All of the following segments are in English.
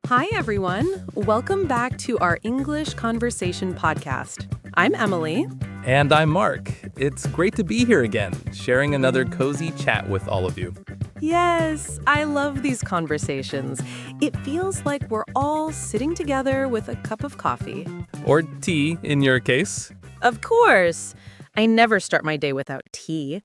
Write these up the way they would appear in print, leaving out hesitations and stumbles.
Hi, everyone. Welcome back to our English Conversation podcast. I'm Emily. And I'm Mark. It's great to be here again, sharing another cozy chat with all of you. Yes, I love these conversations. It feels like we're all sitting together with a cup of coffee. Or tea, in your case. Of course. I never start my day without tea.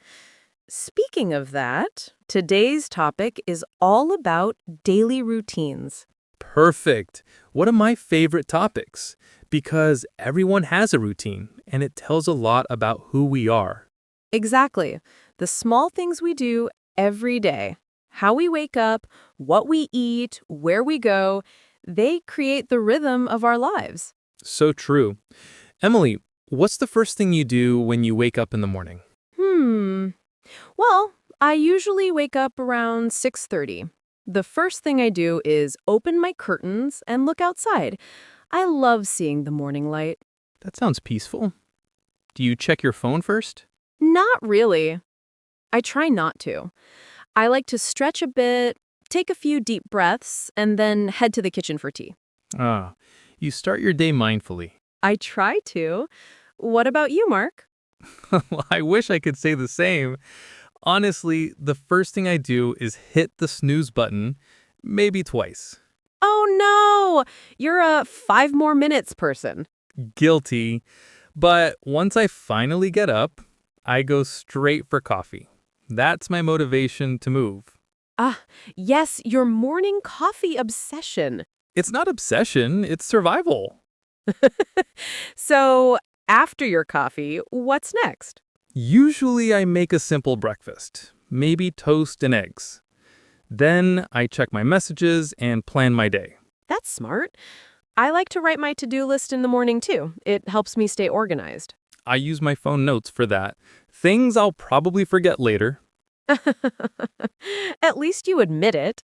Speaking of that, today's topic is all about daily routines. Perfect. One of my favorite topics, because everyone has a routine, and it tells a lot about who we are. Exactly. The small things we do every day, how we wake up, what we eat, where we go, they create the rhythm of our lives. So true. Emily, what's the first thing you do when you wake up in the morning? Well, I usually wake up around 6:30. The first thing I do is open my curtains and look outside. I love seeing the morning light. That sounds peaceful. Do you check your phone first? Not really. I try not to. I like to stretch a bit, take a few deep breaths, and then head to the kitchen for tea. Ah, you start your day mindfully. I try to. What about you, Mark? Well, I wish I could say the same. Honestly, the first thing I do is hit the snooze button, maybe twice. Oh no! You're a 5 more minutes person. Guilty. But once I finally get up, I go straight for coffee. That's my motivation to move. Ah, yes, your morning coffee obsession. It's not obsession, it's survival. So, after your coffee, what's next? Usually I make a simple breakfast, maybe toast and eggs. Then I check my messages and plan my day. That's smart. I like to write my to-do list in the morning too. It helps me stay organized. I use my phone notes for that. Things I'll probably forget later. At least you admit it.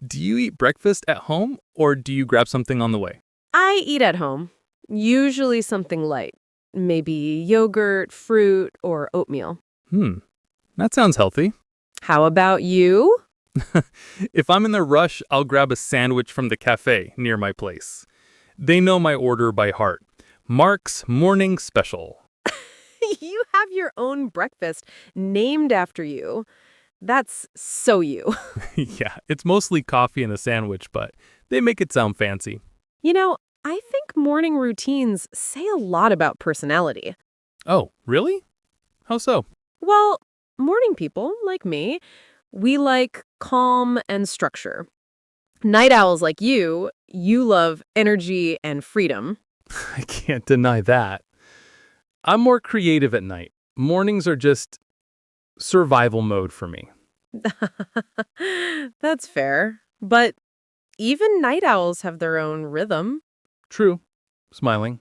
Do you eat breakfast at home or do you grab something on the way? I eat at home, usually something light. Maybe yogurt, fruit, or oatmeal. That sounds healthy. How about you? If I'm in a rush, I'll grab a sandwich from the cafe near my place. They know my order by heart. Mark's Morning Special. You have your own breakfast named after you. That's so you. Yeah, it's mostly coffee and a sandwich, but they make it sound fancy. You know, I think morning routines say a lot about personality. Oh, really? How so? Well, morning people, like me, we like calm and structure. Night owls like you love energy and freedom. I can't deny that. I'm more creative at night. Mornings are just survival mode for me. That's fair. But even night owls have their own rhythm. True. Smiling.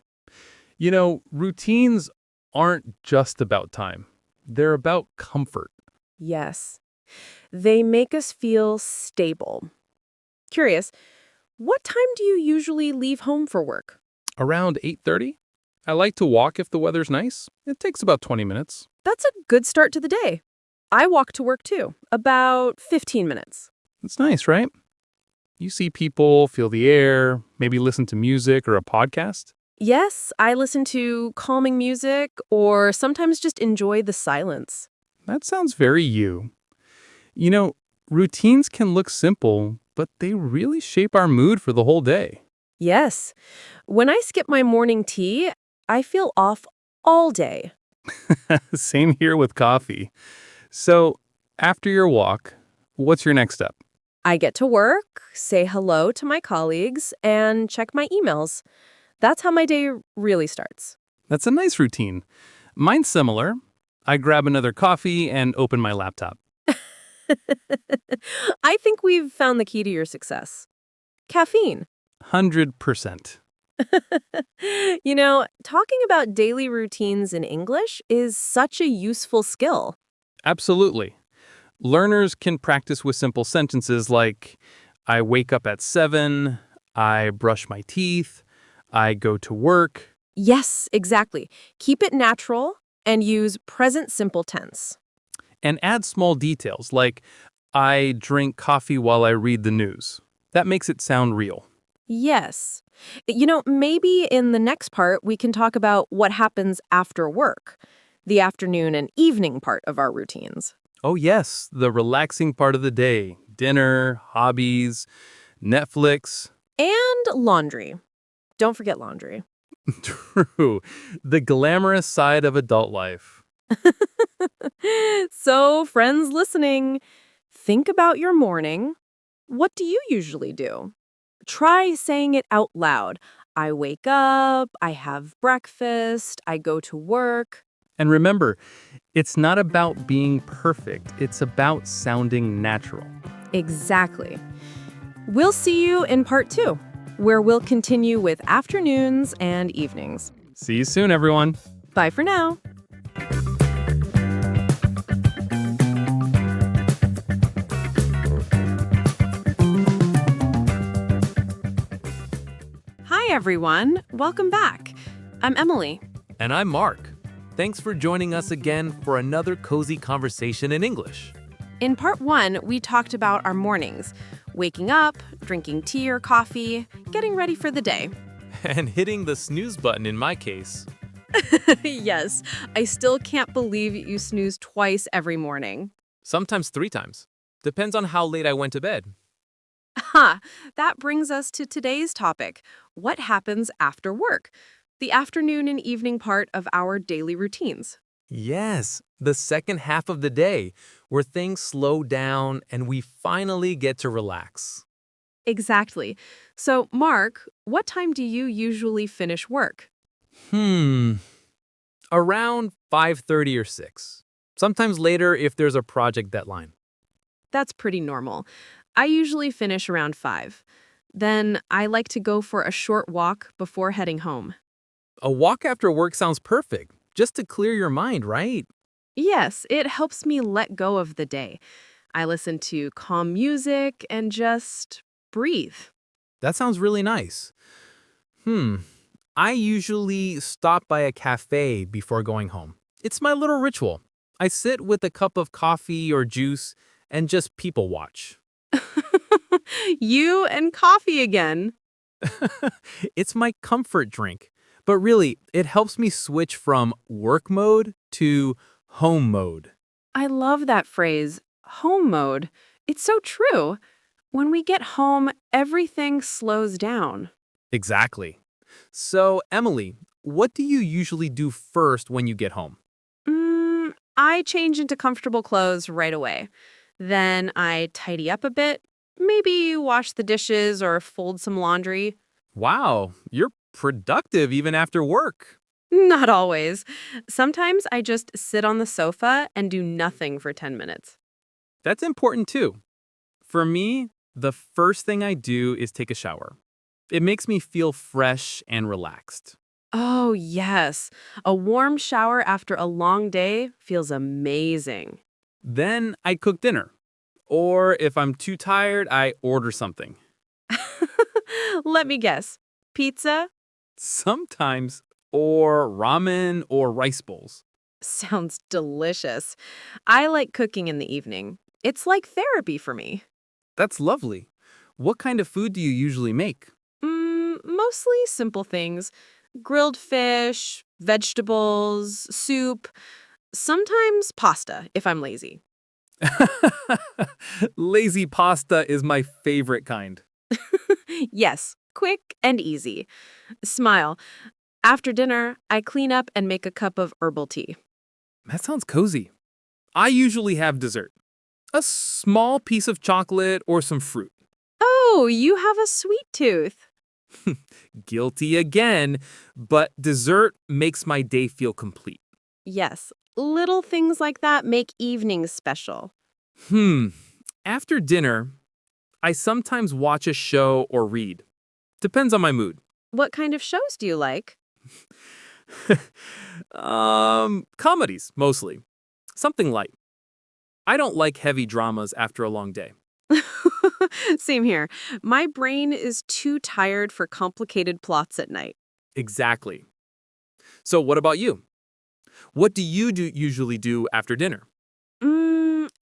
You know, routines aren't just about time. They're about comfort. Yes. They make us feel stable. Curious, what time do you usually leave home for work? Around 8:30? I like to walk if the weather's nice. It takes about 20 minutes. That's a good start to the day. I walk to work too, about 15 minutes. It's nice, right? You see people, feel the air, maybe listen to music or a podcast. Yes, I listen to calming music or sometimes just enjoy the silence. That sounds very you. You know, routines can look simple, but they really shape our mood for the whole day. Yes. When I skip my morning tea, I feel off all day. Same here with coffee. So, after your walk, what's your next step? I get to work, say hello to my colleagues, and check my emails. That's how my day really starts. That's a nice routine. Mine's similar. I grab another coffee and open my laptop. I think we've found the key to your success. Caffeine. 100%. You know, talking about daily routines in English is such a useful skill. Absolutely. Learners can practice with simple sentences like, I wake up at 7, I brush my teeth, I go to work. Yes, exactly. Keep it natural and use present simple tense. And add small details like, I drink coffee while I read the news. That makes it sound real. Yes. Maybe in the next part, we can talk about what happens after work, the afternoon and evening part of our routines. Oh, yes, the relaxing part of the day. Dinner, hobbies, Netflix. And laundry. Don't forget laundry. True. The glamorous side of adult life. So, friends listening, think about your morning. What do you usually do? Try saying it out loud. I wake up, I have breakfast, I go to work. And remember, it's not about being perfect. It's about sounding natural. Exactly. We'll see you in part 2, where we'll continue with afternoons and evenings. See you soon, everyone. Bye for now. Hi, everyone. Welcome back. I'm Emily. And I'm Mark. Thanks for joining us again for another cozy conversation in English. In part 1, we talked about our mornings, waking up, drinking tea or coffee, getting ready for the day. And hitting the snooze button in my case. Yes, I still can't believe you snooze twice every morning. Sometimes 3 times. Depends on how late I went to bed. That brings us to today's topic. What happens after work? The afternoon and evening part of our daily routines. Yes, the second half of the day, where things slow down and we finally get to relax. Exactly. So, Mark, what time do you usually finish work? Around 5:30 or 6. Sometimes later if there's a project deadline. That's pretty normal. I usually finish around 5. Then I like to go for a short walk before heading home. A walk after work sounds perfect, just to clear your mind, right? Yes, it helps me let go of the day. I listen to calm music and just breathe. That sounds really nice. I usually stop by a cafe before going home. It's my little ritual. I sit with a cup of coffee or juice and just people watch. You and coffee again. It's my comfort drink. But really, it helps me switch from work mode to home mode. I love that phrase, home mode. It's so true. When we get home, everything slows down. Exactly. So, Emily, what do you usually do first when you get home? I change into comfortable clothes right away. Then I tidy up a bit, maybe wash the dishes or fold some laundry. Wow, you're productive even after work. Not always. Sometimes I just sit on the sofa and do nothing for 10 minutes. That's important too. For me, the first thing I do is take a shower. It makes me feel fresh and relaxed. Oh, yes. A warm shower after a long day feels amazing. Then I cook dinner. Or if I'm too tired, I order something. Let me guess. Pizza? Sometimes, or ramen or rice bowls. Sounds delicious. I like cooking in the evening. It's like therapy for me. That's lovely. What kind of food do you usually make? Mostly simple things. Grilled fish, vegetables, soup, sometimes pasta if I'm lazy. Lazy pasta is my favorite kind. Yes, quick and easy. Smile. After dinner, I clean up and make a cup of herbal tea. That sounds cozy. I usually have dessert. A small piece of chocolate or some fruit. Oh, you have a sweet tooth. Guilty again, but dessert makes my day feel complete. Yes, little things like that make evenings special. After dinner, I sometimes watch a show or read. Depends on my mood. What kind of shows do you like? Comedies, mostly. Something light. I don't like heavy dramas after a long day. Same here. My brain is too tired for complicated plots at night. Exactly. So what about you? What do you usually do after dinner?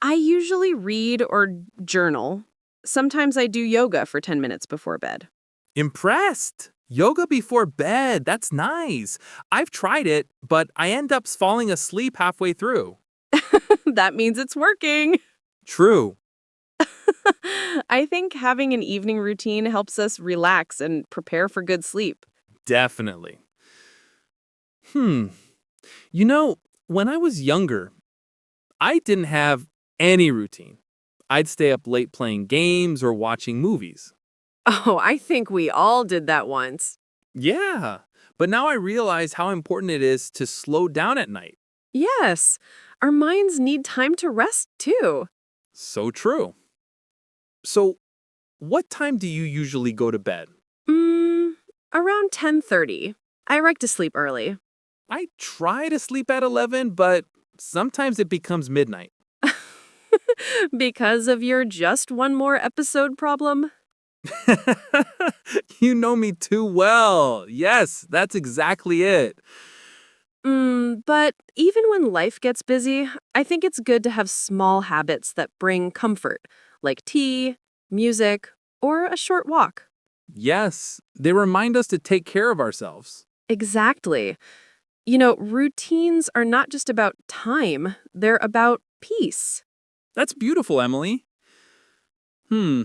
I usually read or journal. Sometimes I do yoga for 10 minutes before bed. Impressed! Yoga before bed, that's nice. I've tried it, but I end up falling asleep halfway through. That means it's working. True. I think having an evening routine helps us relax and prepare for good sleep. Definitely. You know, when I was younger, I didn't have any routine. I'd stay up late playing games or watching movies. Oh, I think we all did that once. Yeah, but now I realize how important it is to slow down at night. Yes, our minds need time to rest too. So true. So, what time do you usually go to bed? Mm, Around 10:30. I like to sleep early. I try to sleep at 11, but sometimes it becomes midnight. Because of your just one more episode problem? You know me too well. Yes, that's exactly it. But even when life gets busy, I think it's good to have small habits that bring comfort, like tea, music, or a short walk. Yes, they remind us to take care of ourselves. Exactly. Routines are not just about time, they're about peace. That's beautiful, Emily. Hmm,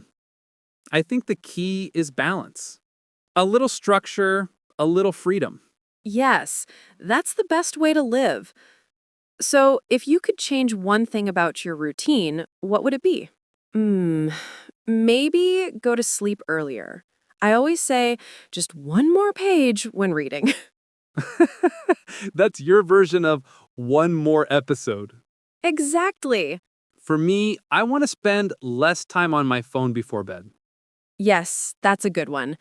I think the key is balance. A little structure, a little freedom. Yes, that's the best way to live. So, if you could change one thing about your routine, what would it be? Hmm, Maybe go to sleep earlier. I always say just one more page when reading. That's your version of one more episode. Exactly. For me, I want to spend less time on my phone before bed. Yes, that's a good one.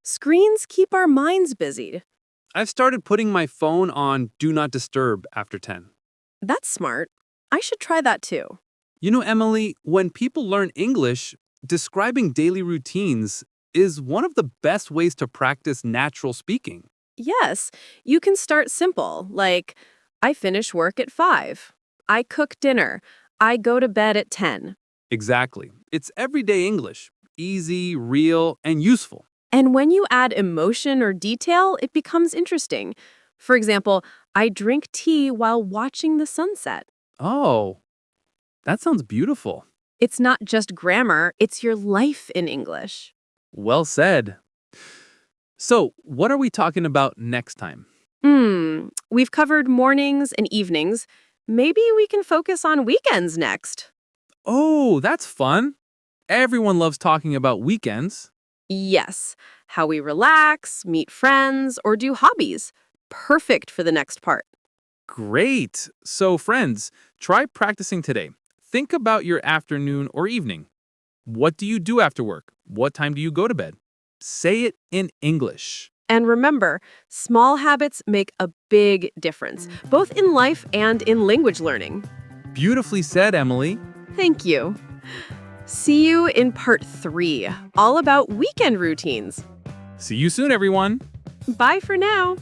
Screens keep our minds busy. I've started putting my phone on Do Not Disturb after 10. That's smart. I should try that too. You know, Emily, when people learn English, describing daily routines is one of the best ways to practice natural speaking. Yes, you can start simple, like I finish work at 5. I cook dinner. I go to bed at 10. Exactly. It's everyday English, easy, real, and useful. And when you add emotion or detail, it becomes interesting. For example, I drink tea while watching the sunset. Oh, that sounds beautiful. It's not just grammar, it's your life in English. Well said. So, what are we talking about next time? We've covered mornings and evenings. Maybe we can focus on weekends next. Oh, that's fun. Everyone loves talking about weekends. Yes, how we relax, meet friends, or do hobbies. Perfect for the next part. Great. So, friends, try practicing today. Think about your afternoon or evening. What do you do after work? What time do you go to bed? Say it in English. And remember, small habits make a big difference, both in life and in language learning. Beautifully said, Emily. Thank you. See you in part 3, all about weekend routines. See you soon, everyone. Bye for now.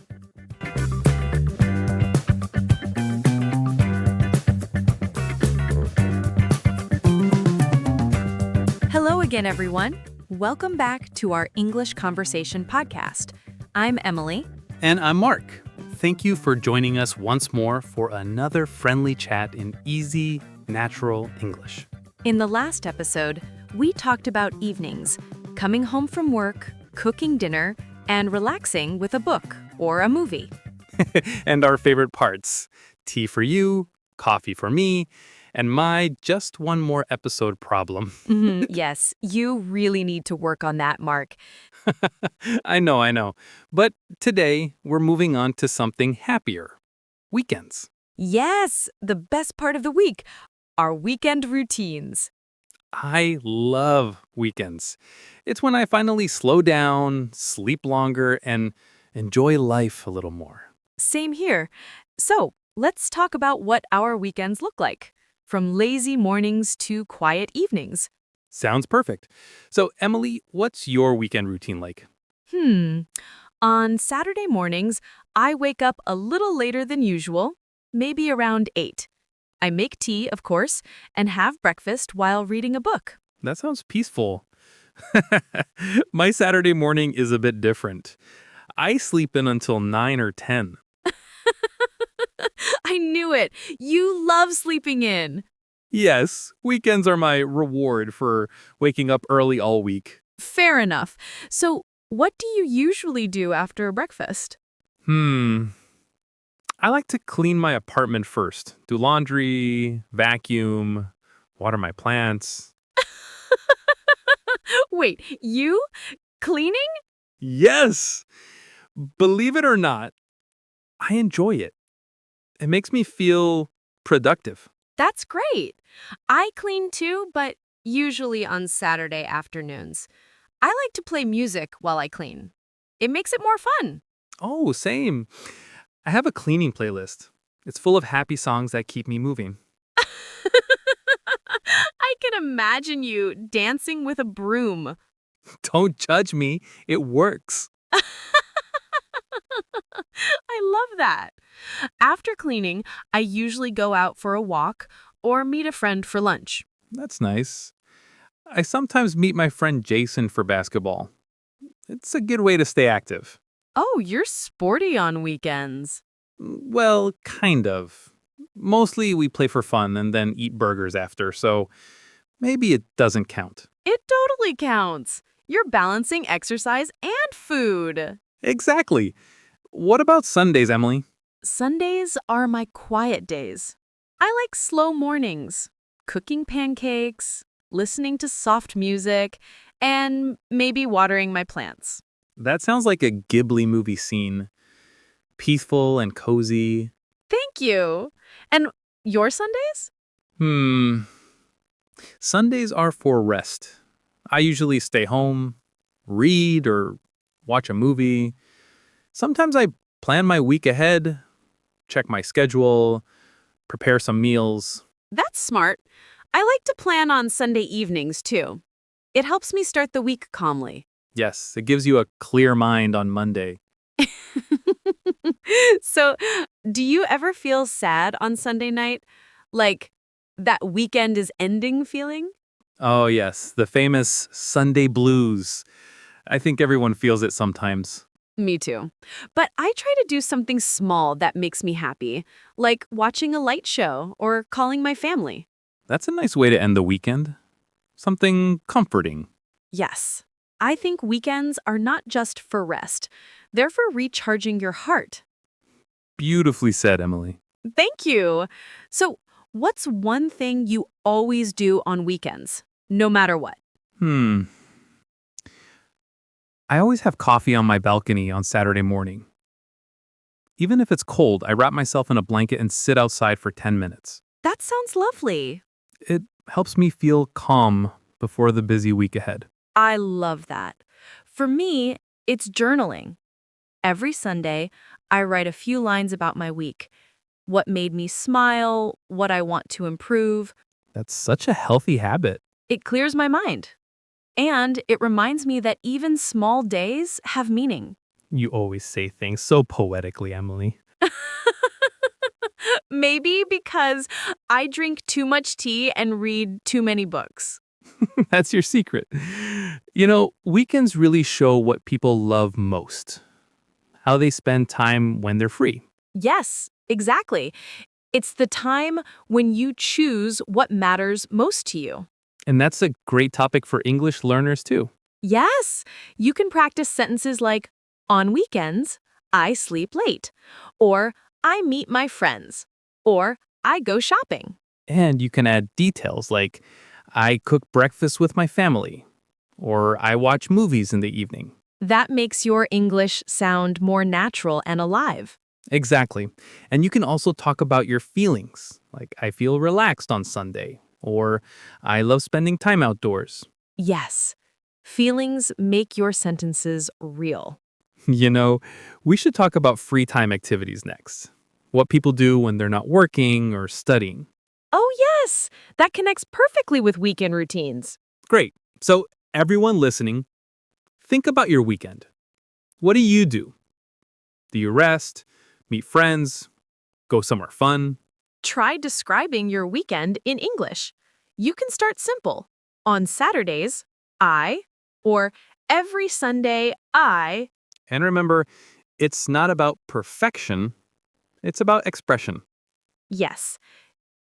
Hello again, everyone. Welcome back to our English Conversation podcast. I'm Emily. And I'm Mark. Thank you for joining us once more for another friendly chat in easy, natural English. In the last episode, we talked about evenings, coming home from work, cooking dinner, and relaxing with a book or a movie. And our favorite parts: tea for you, coffee for me, and my just one more episode problem. Yes, you really need to work on that, Mark. I know. But today, we're moving on to something happier. Weekends. Yes, the best part of the week, our weekend routines. I love weekends. It's when I finally slow down, sleep longer, and enjoy life a little more. Same here. So, let's talk about what our weekends look like, from lazy mornings to quiet evenings. Sounds perfect. So, Emily, what's your weekend routine like? On Saturday mornings, I wake up a little later than usual, maybe around 8. I make tea, of course, and have breakfast while reading a book. That sounds peaceful. My Saturday morning is a bit different. I sleep in until 9 or 10. I knew it. You love sleeping in. Yes, weekends are my reward for waking up early all week. Fair enough. So, what do you usually do after breakfast? Hmm. I like to clean my apartment first. Do laundry, vacuum, water my plants. Wait, you? Cleaning? Yes! Believe it or not, I enjoy it. It makes me feel productive. That's great. I clean too, but usually on Saturday afternoons. I like to play music while I clean. It makes it more fun. Oh, same. I have a cleaning playlist. It's full of happy songs that keep me moving. I can imagine you dancing with a broom. Don't judge me, it works. I love that. After cleaning, I usually go out for a walk or meet a friend for lunch. That's nice. I sometimes meet my friend Jason for basketball. It's a good way to stay active. Oh, you're sporty on weekends. Well, kind of. Mostly we play for fun and then eat burgers after, so maybe it doesn't count. It totally counts. You're balancing exercise and food. Exactly. What about Sundays, Emily? Sundays are my quiet days. I like slow mornings, cooking pancakes, listening to soft music, and maybe watering my plants. That sounds like a Ghibli movie scene. Peaceful and cozy. Thank you. And your Sundays? Hmm. Sundays are for rest. I usually stay home, read, or watch a movie. Sometimes I plan my week ahead, check my schedule, prepare some meals. That's smart. I like to plan on Sunday evenings too. It helps me start the week calmly. Yes, it gives you a clear mind on Monday. So, do you ever feel sad on Sunday night? Like that weekend is ending feeling? Oh, yes, the famous Sunday blues. I think everyone feels it sometimes. Me too. But I try to do something small that makes me happy, like watching a light show or calling my family. That's a nice way to end the weekend. Something comforting. Yes, I think weekends are not just for rest, they're for recharging your heart. Beautifully said, Emily. Thank you. So, what's one thing you always do on weekends, no matter what? Hmm. I always have coffee on my balcony on Saturday morning. Even if it's cold, I wrap myself in a blanket and sit outside for 10 minutes. That sounds lovely. It helps me feel calm before the busy week ahead. I love that. For me, it's journaling. Every Sunday, I write a few lines about my week. What made me smile, what I want to improve. That's such a healthy habit. It clears my mind. And it reminds me that even small days have meaning. You always say things so poetically, Emily. Maybe because I drink too much tea and read too many books. That's your secret. You know, weekends really show what people love most. How they spend time when they're free. Yes, exactly. It's the time when you choose what matters most to you. And that's a great topic for English learners too. Yes, you can practice sentences like, on weekends, I sleep late, or I meet my friends, or I go shopping. And you can add details like, I cook breakfast with my family, or I watch movies in the evening. That makes your English sound more natural and alive. Exactly. And you can also talk about your feelings, like I feel relaxed on Sunday, or I love spending time outdoors. Yes, feelings make your sentences real. You know, we should talk about free time activities next. What people do when they're not working or studying. Oh, yes, that connects perfectly with weekend routines. Great. So, everyone listening, think about your weekend. What do you do? Do you rest, meet friends, go somewhere fun? Try describing your weekend in English. You can start simple. On Saturdays, I, or every Sunday, I. And remember, it's not about perfection, it's about expression. Yes.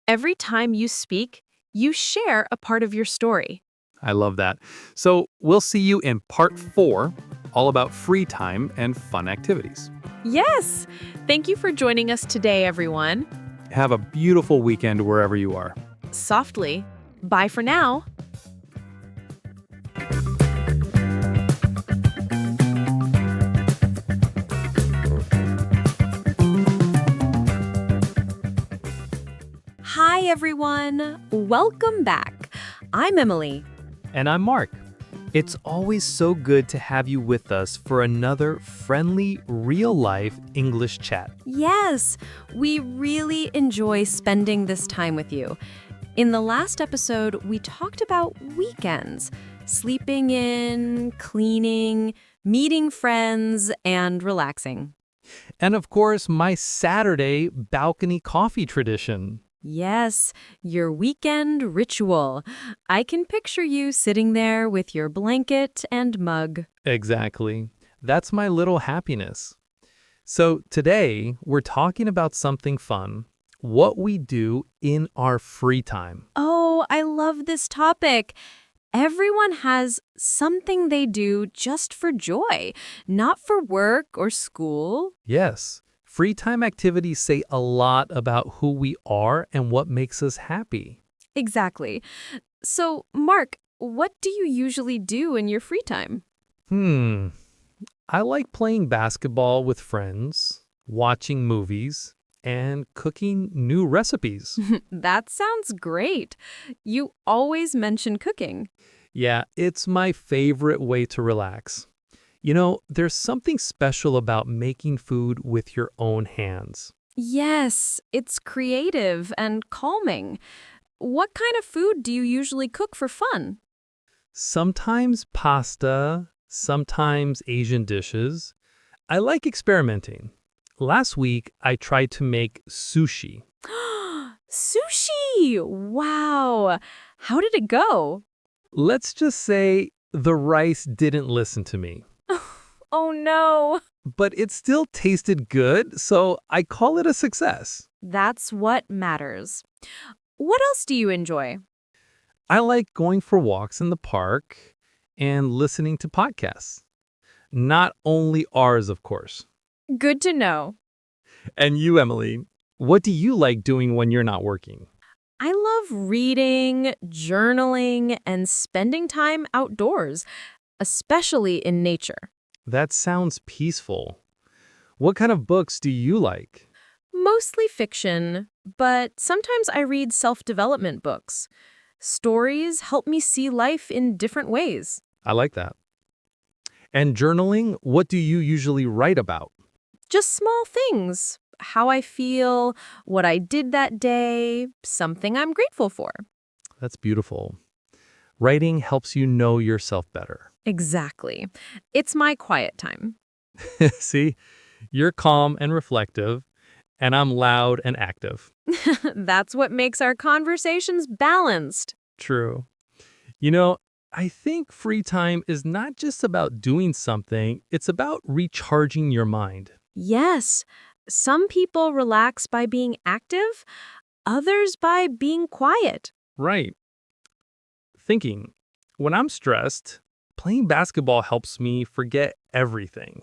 Every time you speak, you share a part of your story. I love that. So we'll see you in part 4, all about free time and fun activities. Yes! Thank you for joining us today, everyone. Have a beautiful weekend wherever you are. Softly. Bye for now. Hi, everyone. Welcome back. I'm Emily. And I'm Mark. It's always so good to have you with us for another friendly, real-life English chat. Yes, we really enjoy spending this time with you. In the last episode, we talked about weekends, sleeping in, cleaning, meeting friends, and relaxing. And of course, my Saturday balcony coffee tradition. Yes, your weekend ritual. I can picture you sitting there with your blanket and mug. Exactly. That's my little happiness. So today, we're talking about something fun, what we do in our free time. Oh, I love this topic. Everyone has something they do just for joy, not for work or school. Yes, free time activities say a lot about who we are and what makes us happy. Exactly. So, Mark, what do you usually do in your free time? I like playing basketball with friends, watching movies, and cooking new recipes. That sounds great. You always mention cooking. Yeah, it's my favorite way to relax. You know, there's something special about making food with your own hands. Yes, it's creative and calming. What kind of food do you usually cook for fun? Sometimes pasta, sometimes Asian dishes. I like experimenting. Last week, I tried to make sushi. Sushi! Wow! How did it go? Let's just say the rice didn't listen to me. Oh no! But it still tasted good, so I call it a success. That's what matters. What else do you enjoy? I like going for walks in the park and listening to podcasts. Not only ours, of course. Good to know. And you, Emily, what do you like doing when you're not working? I love reading, journaling, and spending time outdoors, especially in nature. That sounds peaceful. What kind of books do you like? Mostly fiction, but sometimes I read self-development books. Stories help me see life in different ways. I like that. And journaling, what do you usually write about? Just small things. How I feel, what I did that day, something I'm grateful for. That's beautiful. Writing helps you know yourself better. Exactly. It's my quiet time. See, you're calm and reflective, and I'm loud and active. That's what makes our conversations balanced. True. You know, I think free time is not just about doing something, it's about recharging your mind. Yes, some people relax by being active, others by being quiet. Right. Thinking, when I'm stressed, playing basketball helps me forget everything.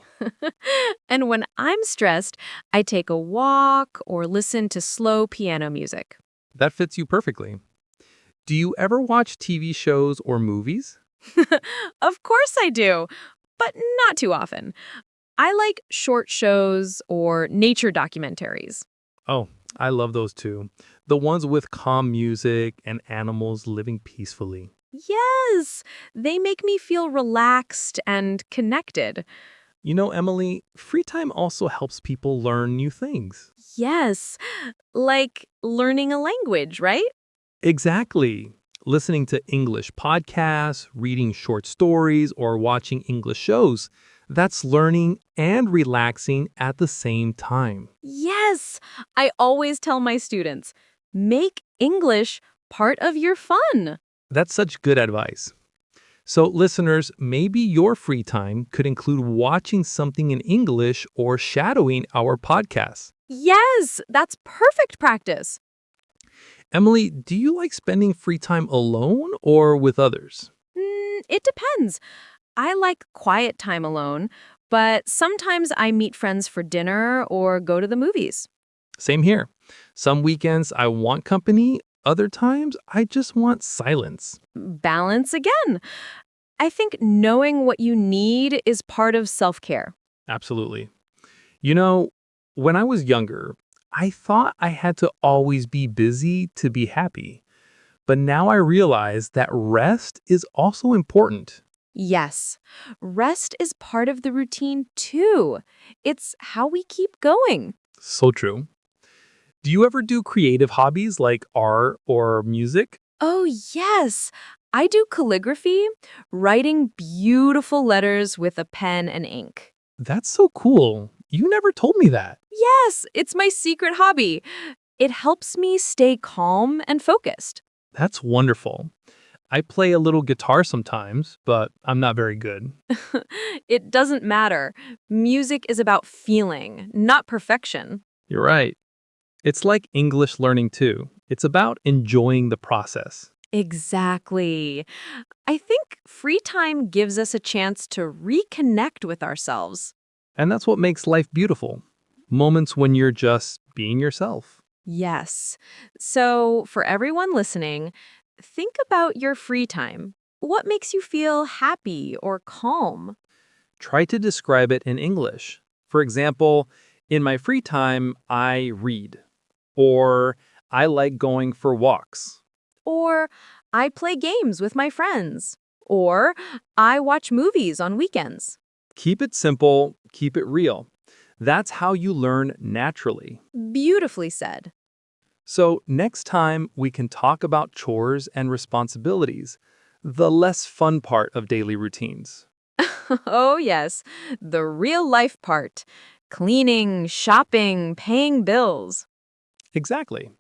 And when I'm stressed, I take a walk or listen to slow piano music. That fits you perfectly. Do you ever watch TV shows or movies? Of course I do, but not too often. I like short shows or nature documentaries. Oh, I love those too. The ones with calm music and animals living peacefully. Yes, they make me feel relaxed and connected. You know, Emily, free time also helps people learn new things. Yes, like learning a language, right? Exactly. Listening to English podcasts, reading short stories, or watching English shows, That's learning and relaxing at the same time. Yes, I always tell my students, make English part of your fun. That's such good advice. So, listeners, maybe your free time could include watching something in English or shadowing our podcast. Yes, that's perfect practice. Emily, do you like spending free time alone or with others? It depends. I like quiet time alone, but sometimes I meet friends for dinner or go to the movies. Same here. Some weekends I want company, other times I just want silence. Balance again. I think knowing what you need is part of self-care. Absolutely. You know, when I was younger, I thought I had to always be busy to be happy. But now I realize that rest is also important. Yes, rest is part of the routine too. It's how we keep going. So true. Do you ever do creative hobbies like art or music? Oh, yes. I do calligraphy, writing beautiful letters with a pen and ink. That's so cool. You never told me that. Yes, it's my secret hobby. It helps me stay calm and focused. That's wonderful. I play a little guitar sometimes, but I'm not very good. It doesn't matter. Music is about feeling, not perfection. You're right. It's like English learning too. It's about enjoying the process. Exactly. I think free time gives us a chance to reconnect with ourselves. And that's what makes life beautiful. Moments when you're just being yourself. Yes. So, for everyone listening, think about your free time. What makes you feel happy or calm? Try to describe it in English. For example, in my free time, I read. Or I like going for walks. Or, I play games with my friends. Or, I watch movies on weekends. Keep it simple, keep it real. That's how you learn naturally. Beautifully said. So, next time we can talk about chores and responsibilities, the less fun part of daily routines. Oh, yes, the real life part. Cleaning, shopping, paying bills. Exactly.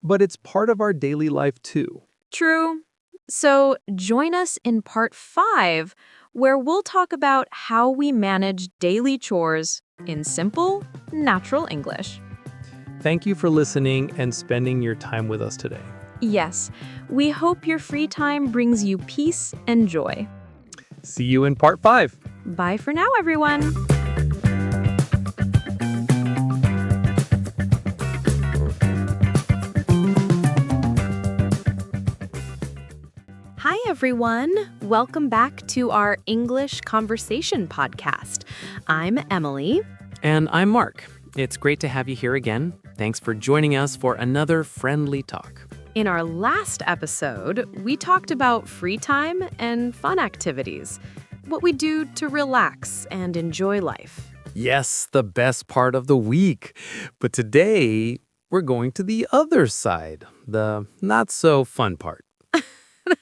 But it's part of our daily life too. True. So join us in part 5, where we'll talk about how we manage daily chores in simple, natural English. Thank you for listening and spending your time with us today. Yes, we hope your free time brings you peace and joy. See you in part 5. Bye for now, everyone. Hi, everyone. Welcome back to our English Conversation podcast. I'm Emily. And I'm Mark. It's great to have you here again. Thanks for joining us for another friendly talk. In our last episode, we talked about free time and fun activities, what we do to relax and enjoy life. Yes, the best part of the week. But today, we're going to the other side, the not so fun part.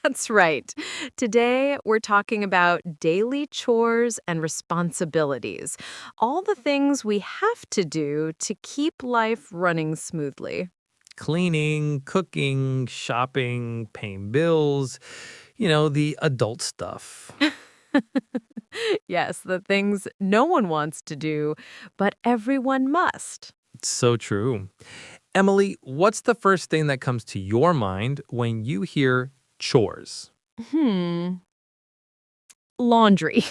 That's right. Today, we're talking about daily chores and responsibilities, all the things we have to do to keep life running smoothly. Cleaning, cooking, shopping, paying bills, the adult stuff. Yes, the things no one wants to do, but everyone must. It's so true. Emily, what's the first thing that comes to your mind when you hear chores? Laundry.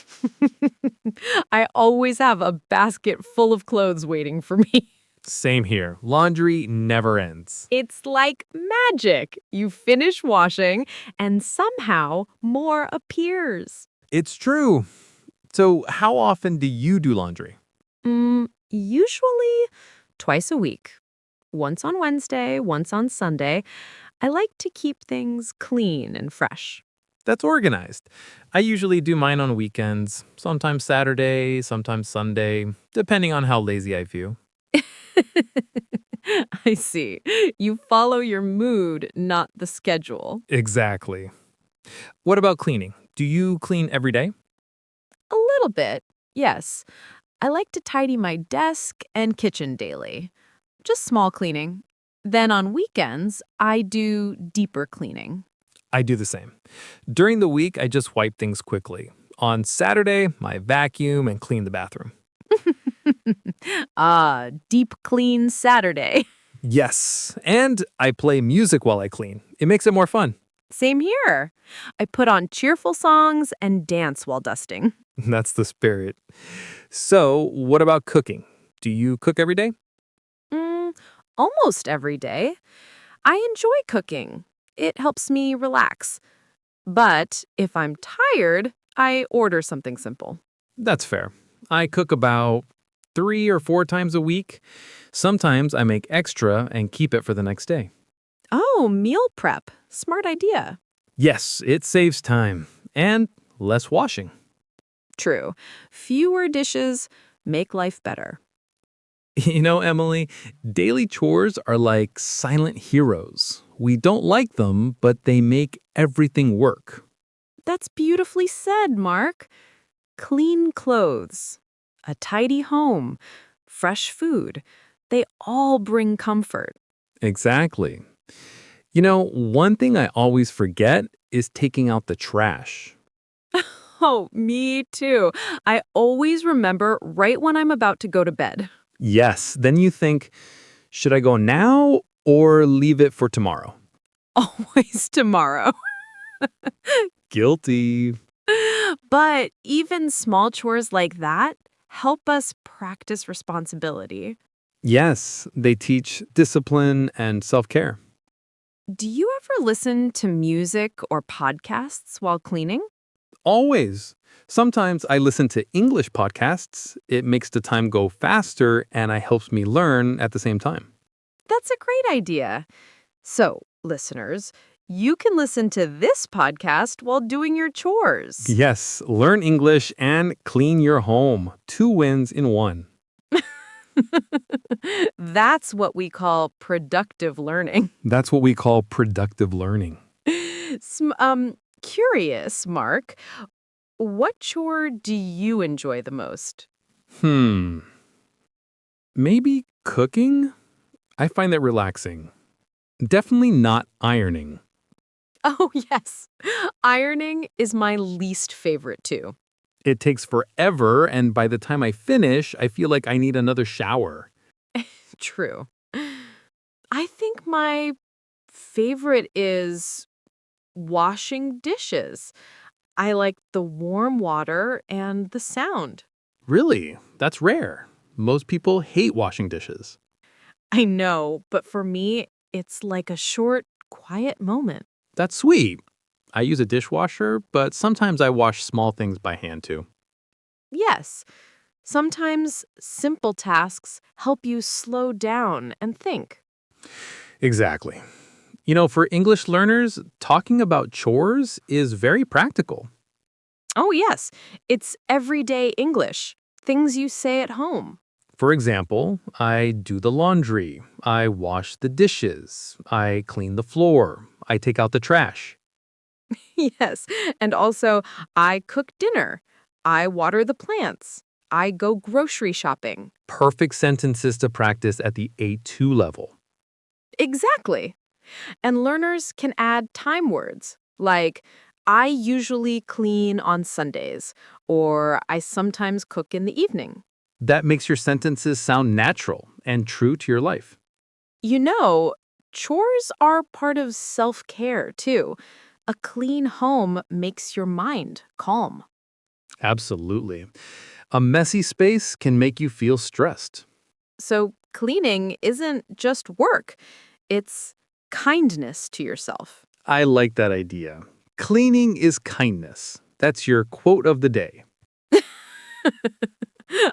I always have a basket full of clothes waiting for me. Same here. Laundry never ends. It's like magic. You finish washing, and somehow more appears. It's true. So, how often do you do laundry? Usually twice a week. Once on Wednesday, once on Sunday. I like to keep things clean and fresh. That's organized. I usually do mine on weekends, sometimes Saturday, sometimes Sunday, depending on how lazy I feel. I see. You follow your mood, not the schedule. Exactly. What about cleaning? Do you clean every day? A little bit. Yes, I like to tidy my desk and kitchen daily. Just small cleaning. Then on weekends, I do deeper cleaning. I do the same. During the week, I just wipe things quickly. On Saturday, I vacuum and clean the bathroom. Deep clean Saturday. Yes, and I play music while I clean. It makes it more fun. Same here. I put on cheerful songs and dance while dusting. That's the spirit. So, what about cooking? Do you cook every day? Mm, almost every day. I enjoy cooking. It helps me relax. But if I'm tired, I order something simple. That's fair. I cook about 3 or 4 times a week. Sometimes I make extra and keep it for the next day. Oh, meal prep. Smart idea. Yes, it saves time and less washing. True. Fewer dishes make life better. You know, Emily, daily chores are like silent heroes. We don't like them, but they make everything work. That's beautifully said, Mark. Clean clothes, a tidy home, fresh food. They all bring comfort. Exactly. You know, one thing I always forget is taking out the trash. Oh, me too. I always remember right when I'm about to go to bed. Yes, then you think, should I go now or leave it for tomorrow? Always tomorrow. Guilty. But even small chores like that help us practice responsibility. Yes, they teach discipline and self care. Do you ever listen to music or podcasts while cleaning? Always. Sometimes I listen to English podcasts. It makes the time go faster and it helps me learn at the same time. That's a great idea. So, listeners, you can listen to this podcast while doing your chores. Yes, learn English and clean your home. 2 wins in one. That's what we call productive learning. That's what we call productive learning. Curious, Mark, what chore do you enjoy the most? Hmm. Maybe cooking? I find that relaxing. Definitely not ironing. Oh, yes. Ironing is my least favorite, too. It takes forever, and by the time I finish, I feel like I need another shower. True. I think my favorite is washing dishes. I like the warm water and the sound. Really? That's rare. Most people hate washing dishes. I know, but for me, it's like a short, quiet moment. That's sweet. I use a dishwasher, but sometimes I wash small things by hand too. Yes, sometimes simple tasks help you slow down and think. Exactly. You know, for English learners, talking about chores is very practical. Oh, yes, it's everyday English, things you say at home. For example, I do the laundry, I wash the dishes, I clean the floor, I take out the trash. Yes, and also, I cook dinner, I water the plants, I go grocery shopping. Perfect sentences to practice at the A2 level. Exactly. And learners can add time words like, I usually clean on Sundays, or I sometimes cook in the evening. That makes your sentences sound natural and true to your life. You know, chores are part of self care, too. A clean home makes your mind calm. Absolutely. A messy space can make you feel stressed. So, cleaning isn't just work, it's kindness to yourself. I like that idea. Cleaning is kindness. That's your quote of the day.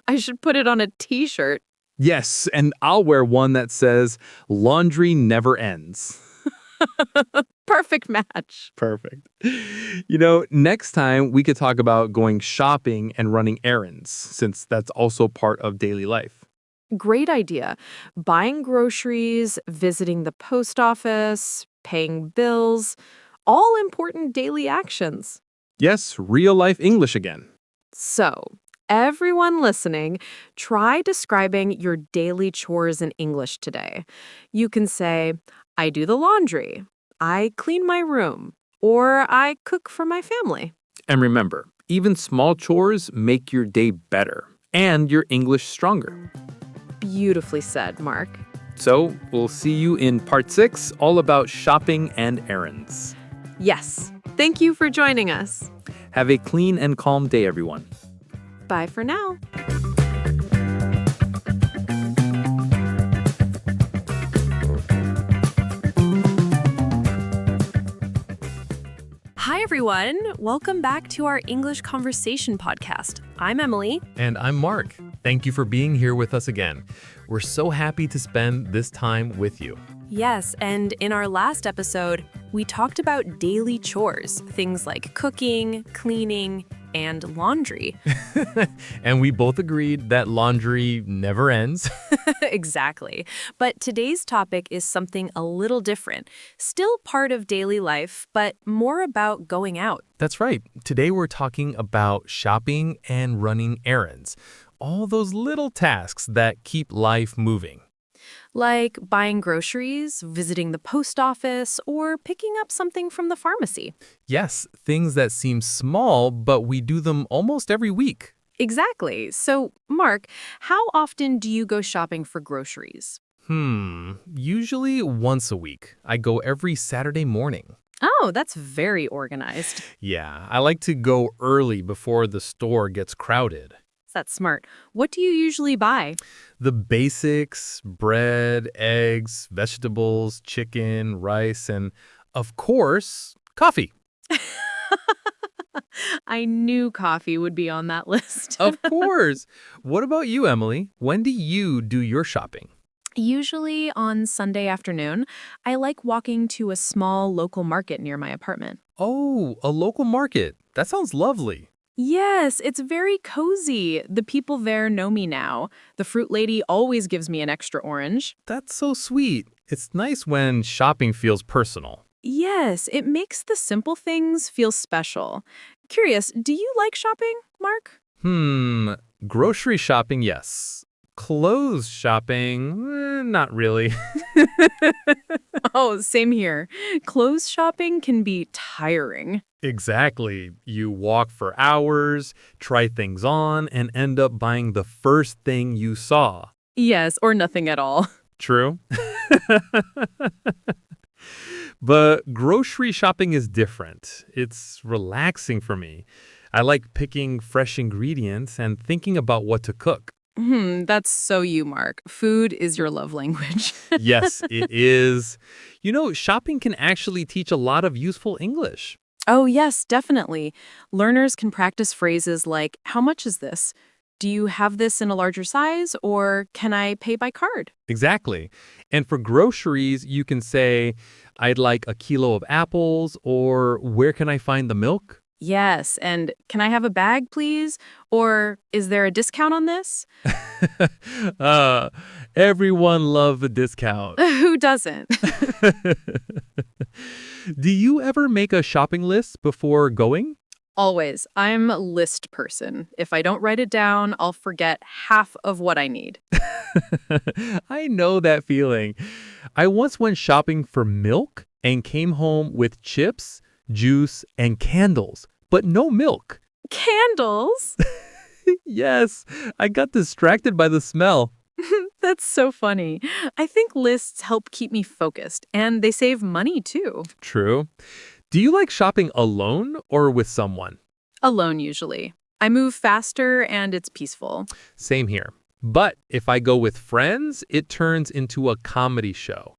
I should put it on a t shirt. Yes, and I'll wear one that says, laundry never ends. Perfect match. Perfect. You know, next time we could talk about going shopping and running errands, since that's also part of daily life. Great idea. Buying groceries, visiting the post office, paying bills, all important daily actions. Yes, real life English again. So, Everyone listening, try describing your daily chores in English today. You can say, I do the laundry, I clean my room, or I cook for my family. And remember, even small chores make your day better and your English stronger. Beautifully said, Mark. So we'll see you in part 6, all about shopping and errands. Yes. Thank you for joining us. Have a clean and calm day, everyone. Bye for now. Hi, everyone. Welcome back to our English Conversation podcast. I'm Emily. And I'm Mark. Thank you for being here with us again. We're so happy to spend this time with you. Yes, and in our last episode, we talked about daily chores, things like cooking, cleaning, and laundry. And we both agreed that laundry never ends. Exactly. But today's topic is something a little different. Still part of daily life, but more about going out. That's right. Today we're talking about shopping and running errands. All those little tasks that keep life moving. Like buying groceries, visiting the post office, or picking up something from the pharmacy. Yes, things that seem small, but we do them almost every week. Exactly. So, Mark, how often do you go shopping for groceries? Usually once a week. I go every Saturday morning. Oh, that's very organized. Yeah, I like to go early before the store gets crowded. That's smart. What do you usually buy? The basics: bread, eggs, vegetables, chicken, rice, and, of course, coffee. I knew coffee would be on that list. Of course. What about you, Emily? When do you do your shopping? Usually on Sunday afternoon, I like walking to a small local market near my apartment. Oh, a local market. That sounds lovely. Yes, it's very cozy. The people there know me now. The fruit lady always gives me an extra orange. That's so sweet. It's nice when shopping feels personal. Yes, it makes the simple things feel special. Curious, do you like shopping, Mark? Grocery shopping, yes. Clothes shopping, not really. Oh, same here. Clothes shopping can be tiring. Exactly. You walk for hours, try things on, and end up buying the first thing you saw. Yes, or nothing at all. True. But grocery shopping is different. It's relaxing for me. I like picking fresh ingredients and thinking about what to cook. That's so you, Mark. Food is your love language. Yes, it is. You know, shopping can actually teach a lot of useful English. Oh, yes, definitely. Learners can practice phrases like, how much is this? Do you have this in a larger size, or can I pay by card? Exactly. And for groceries, you can say, I'd like a kilo of apples, or where can I find the milk? Yes, and can I have a bag, please? Or is there a discount on this? uh, Everyone loves a discount. Who doesn't? Do you ever make a shopping list before going? Always. I'm a list person. If I don't write it down, I'll forget half of what I need. I know that feeling. I once went shopping for milk and came home with chips, juice, and candles, but no milk. Candles? Yes, I got distracted by the smell. That's so funny. I think lists help keep me focused, and they save money too. True. Do you like shopping alone or with someone? Alone, usually. I move faster and it's peaceful. Same here. But if I go with friends, it turns into a comedy show.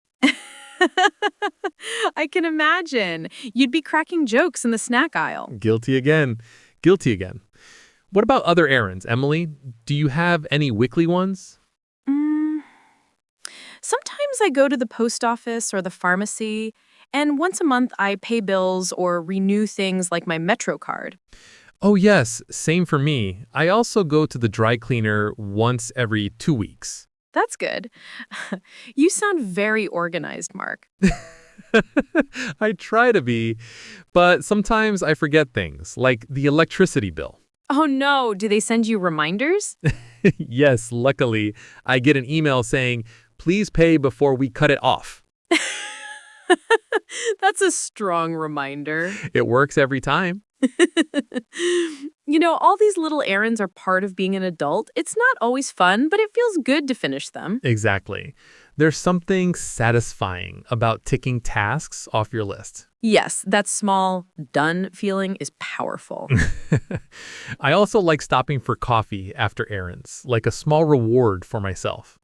I can imagine. You'd be cracking jokes in the snack aisle. Guilty again. Guilty again. What about other errands, Emily? Do you have any weekly ones? Sometimes I go to the post office or the pharmacy, and once a month I pay bills or renew things like my Metro card. Oh, yes. Same for me. I also go to the dry cleaner once every 2 weeks. That's good. You sound very organized, Mark. I try to be, but sometimes I forget things, like the electricity bill. Oh no, do they send you reminders? Yes, luckily, I get an email saying, please pay before we cut it off. That's a strong reminder. It works every time. All these little errands are part of being an adult. It's not always fun, but it feels good to finish them. Exactly. There's something satisfying about ticking tasks off your list. Yes, that small, done feeling is powerful. I also like stopping for coffee after errands, like a small reward for myself.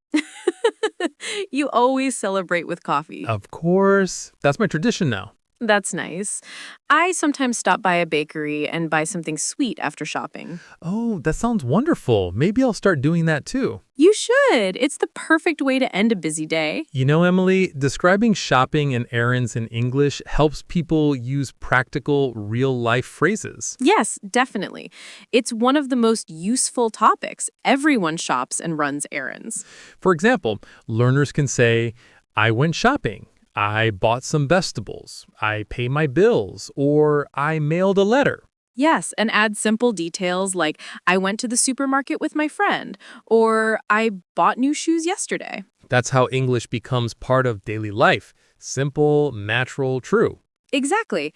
You always celebrate with coffee. Of course, that's my tradition now. That's nice. I sometimes stop by a bakery and buy something sweet after shopping. Oh, that sounds wonderful. Maybe I'll start doing that too. You should. It's the perfect way to end a busy day. You know, Emily, describing shopping and errands in English helps people use practical, real-life phrases. Yes, definitely. It's one of the most useful topics. Everyone shops and runs errands. For example, learners can say, I went shopping. I bought some vegetables. I pay my bills. Or I mailed a letter. Yes, and add simple details like I went to the supermarket with my friend, or I bought new shoes yesterday. That's how English becomes part of daily life. Simple, natural, true. Exactly.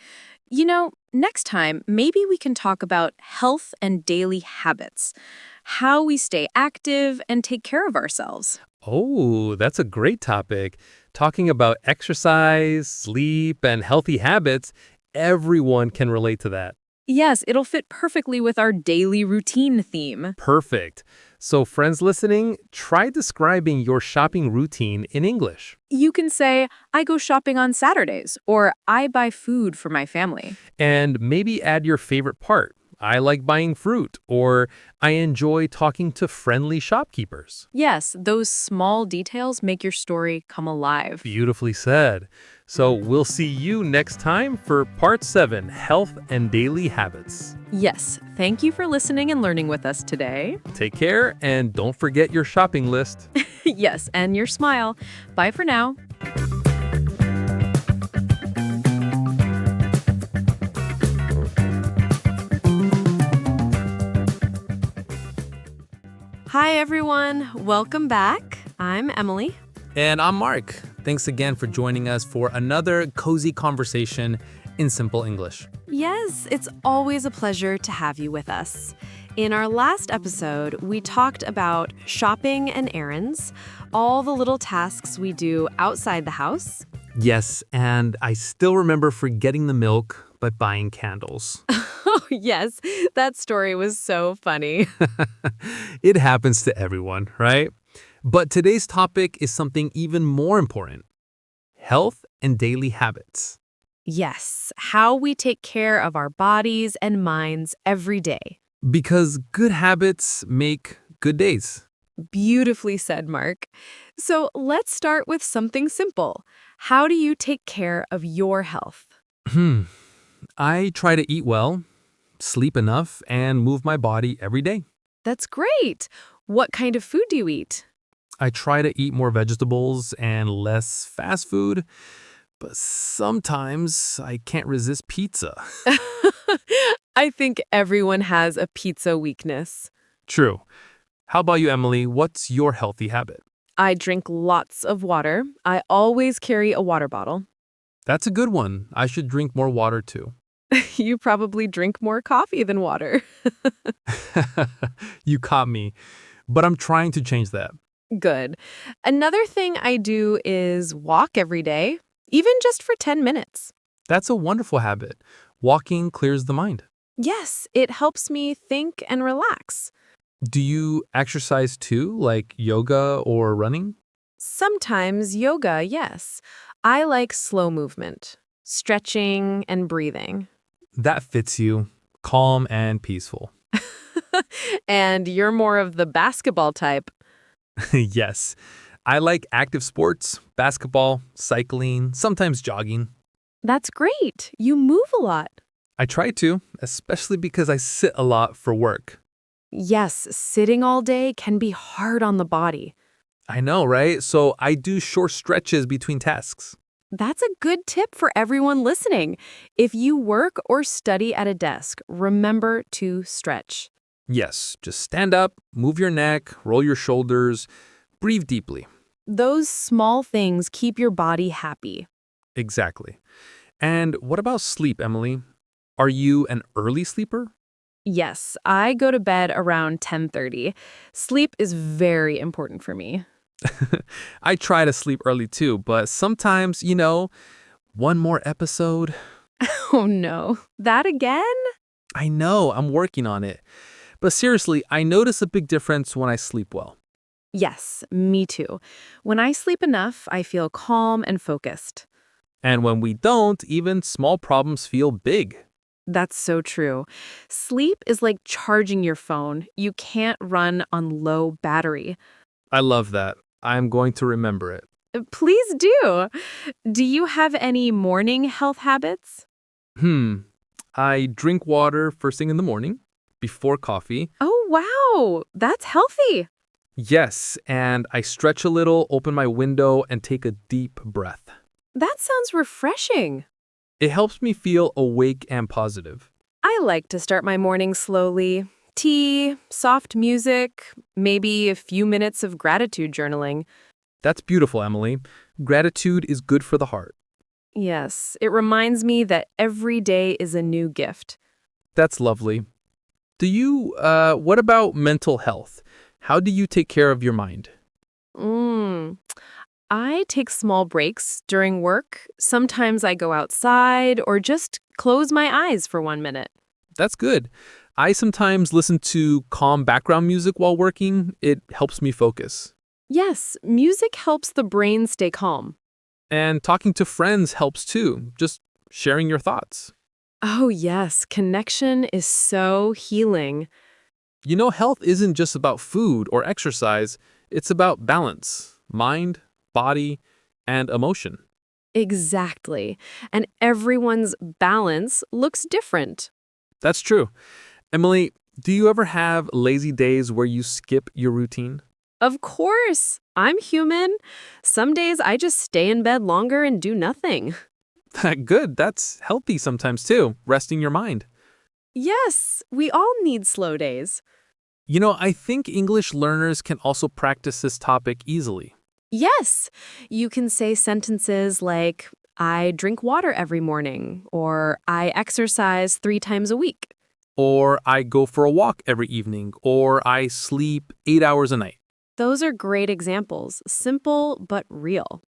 Next time, maybe we can talk about health and daily habits, how we stay active and take care of ourselves. Oh, that's a great topic. Talking about exercise, sleep, and healthy habits, everyone can relate to that. Yes, it'll fit perfectly with our daily routine theme. Perfect. So friends listening, try describing your shopping routine in English. You can say, I go shopping on Saturdays, or I buy food for my family. And maybe add your favorite part. I like buying fruit, or I enjoy talking to friendly shopkeepers. Yes, those small details make your story come alive. Beautifully said. So we'll see you next time for Part 7, Health and Daily Habits. Yes, thank you for listening and learning with us today. Take care, and don't forget your shopping list. Yes, and your smile. Bye for now. Hi, everyone. Welcome back. I'm Emily. And I'm Mark. Thanks again for joining us for another cozy conversation in simple English. Yes, it's always a pleasure to have you with us. In our last episode, we talked about shopping and errands, all the little tasks we do outside the house. Yes, and I still remember forgetting the milk but buying candles. Oh, yes, that story was so funny. It happens to everyone, right? But today's topic is something even more important: health and daily habits. Yes, how we take care of our bodies and minds every day. Because good habits make good days. Beautifully said, Mark. So let's start with something simple. How do you take care of your health? I try to eat well, sleep enough, and move my body every day. That's great. What kind of food do you eat? I try to eat more vegetables and less fast food, but sometimes I can't resist pizza. I think everyone has a pizza weakness. True. How about you, Emily? What's your healthy habit? I drink lots of water. I always carry a water bottle. That's a good one. I should drink more water too. You probably drink more coffee than water. You caught me, but I'm trying to change that. Good. Another thing I do is walk every day, even just for 10 minutes. That's a wonderful habit. Walking clears the mind. Yes, it helps me think and relax. Do you exercise too, like yoga or running? Sometimes yoga, yes. I like slow movement, stretching and breathing. That fits you. Calm and peaceful. And you're more of the basketball type. Yes. I like active sports, basketball, cycling, sometimes jogging. That's great. You move a lot. I try to, especially because I sit a lot for work. Yes, sitting all day can be hard on the body. I know, right? So I do short stretches between tasks. That's a good tip for everyone listening. If you work or study at a desk, remember to stretch. Yes, just stand up, move your neck, roll your shoulders, breathe deeply. Those small things keep your body happy. Exactly. And what about sleep, Emily? Are you an early sleeper? Yes, I go to bed around 10:30. Sleep is very important for me. I try to sleep early too, but sometimes, one more episode. Oh no, that again? I know, I'm working on it. But seriously, I notice a big difference when I sleep well. Yes, me too. When I sleep enough, I feel calm and focused. And when we don't, even small problems feel big. That's so true. Sleep is like charging your phone. You can't run on low battery. I love that. I'm going to remember it. Please do. Do you have any morning health habits? Hmm. I drink water first thing in the morning, before coffee. Oh, wow. That's healthy. Yes, and I stretch a little, open my window, and take a deep breath. That sounds refreshing. It helps me feel awake and positive. I like to start my morning slowly. Tea, soft music, maybe a few minutes of gratitude journaling. That's beautiful, Emily. Gratitude is good for the heart. Yes, it reminds me that every day is a new gift. That's lovely. What about mental health? How do you take care of your mind? Mm. I take small breaks during work. Sometimes I go outside or just close my eyes for 1 minute. That's good. I sometimes listen to calm background music while working. It helps me focus. Yes, music helps the brain stay calm. And talking to friends helps too, just sharing your thoughts. Oh, yes, connection is so healing. Health isn't just about food or exercise, it's about balance, mind, body, and emotion. Exactly. And everyone's balance looks different. That's true. Emily, do you ever have lazy days where you skip your routine? Of course, I'm human. Some days I just stay in bed longer and do nothing. Good, that's healthy sometimes too, resting your mind. Yes, we all need slow days. I think English learners can also practice this topic easily. Yes, you can say sentences like, I drink water every morning, or I exercise 3 times a week. Or I go for a walk every evening, or I sleep 8 hours a night. Those are great examples, simple but real.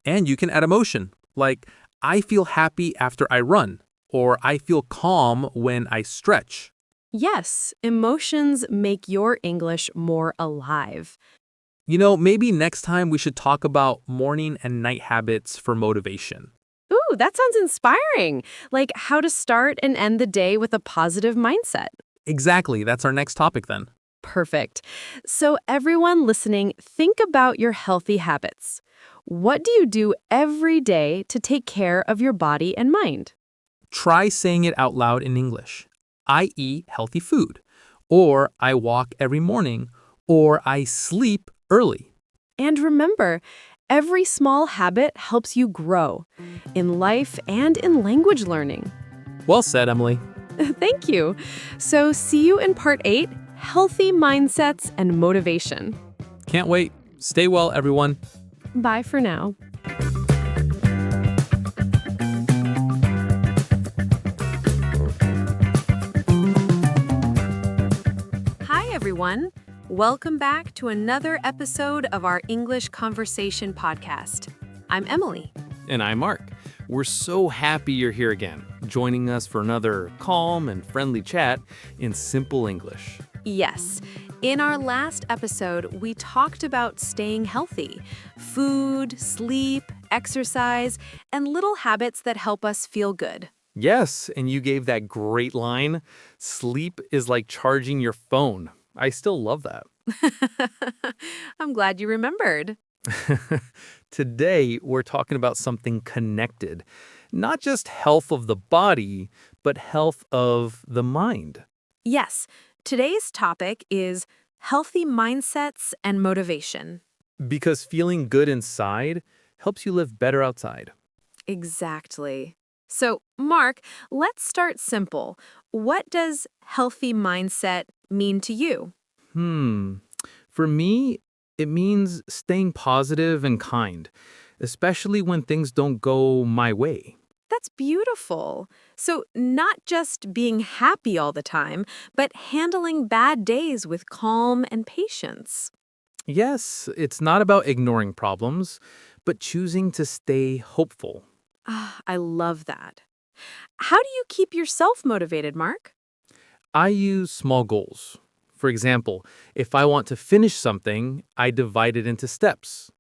And you can add emotion, like I feel happy after I run, or I feel calm when I stretch. Yes, emotions make your English more alive. Maybe next time we should talk about morning and night habits for motivation. Ooh, that sounds inspiring. Like how to start and end the day with a positive mindset. Exactly, that's our next topic then. Perfect. So, everyone listening, think about your healthy habits. What do you do every day to take care of your body and mind? Try saying it out loud in English. I eat healthy food, or I walk every morning, or I sleep early. And remember, every small habit helps you grow in life and in language learning. Well said, Emily. Thank you. So, see you in part 8, Healthy Mindsets and Motivation. Can't wait. Stay well, everyone. Bye for now. Hi, everyone. Welcome back to another episode of our English Conversation podcast. I'm Emily. And I'm Mark. We're so happy you're here again, joining us for another calm and friendly chat in simple English. Yes. In our last episode, we talked about staying healthy, food, sleep, exercise, and little habits that help us feel good. Yes, and you gave that great line, sleep is like charging your phone. I still love that. I'm glad you remembered. Today, we're talking about something connected, not just health of the body, but health of the mind. Yes, today's topic is healthy mindsets and motivation. Because feeling good inside helps you live better outside. Exactly. So, Mark, let's start simple. What does healthy mindset mean to you? Hmm. For me, it means staying positive and kind, especially when things don't go my way. That's beautiful. So, not just being happy all the time, but handling bad days with calm and patience. Yes, it's not about ignoring problems, but choosing to stay hopeful. Ah, I love that. How do you keep yourself motivated, Mark? I use small goals. For example, if I want to finish something, I divide it into steps.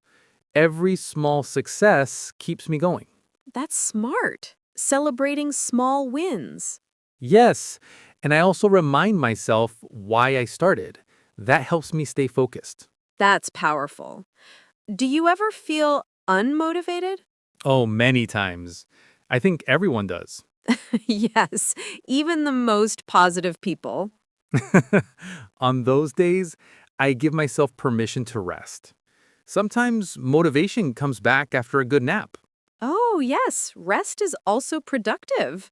Every small success keeps me going. That's smart. Celebrating small wins. Yes, and I also remind myself why I started. That helps me stay focused. That's powerful. Do you ever feel unmotivated? Oh, many times. I think everyone does. Yes, even the most positive people. On those days, I give myself permission to rest. Sometimes motivation comes back after a good nap. Oh, yes, rest is also productive.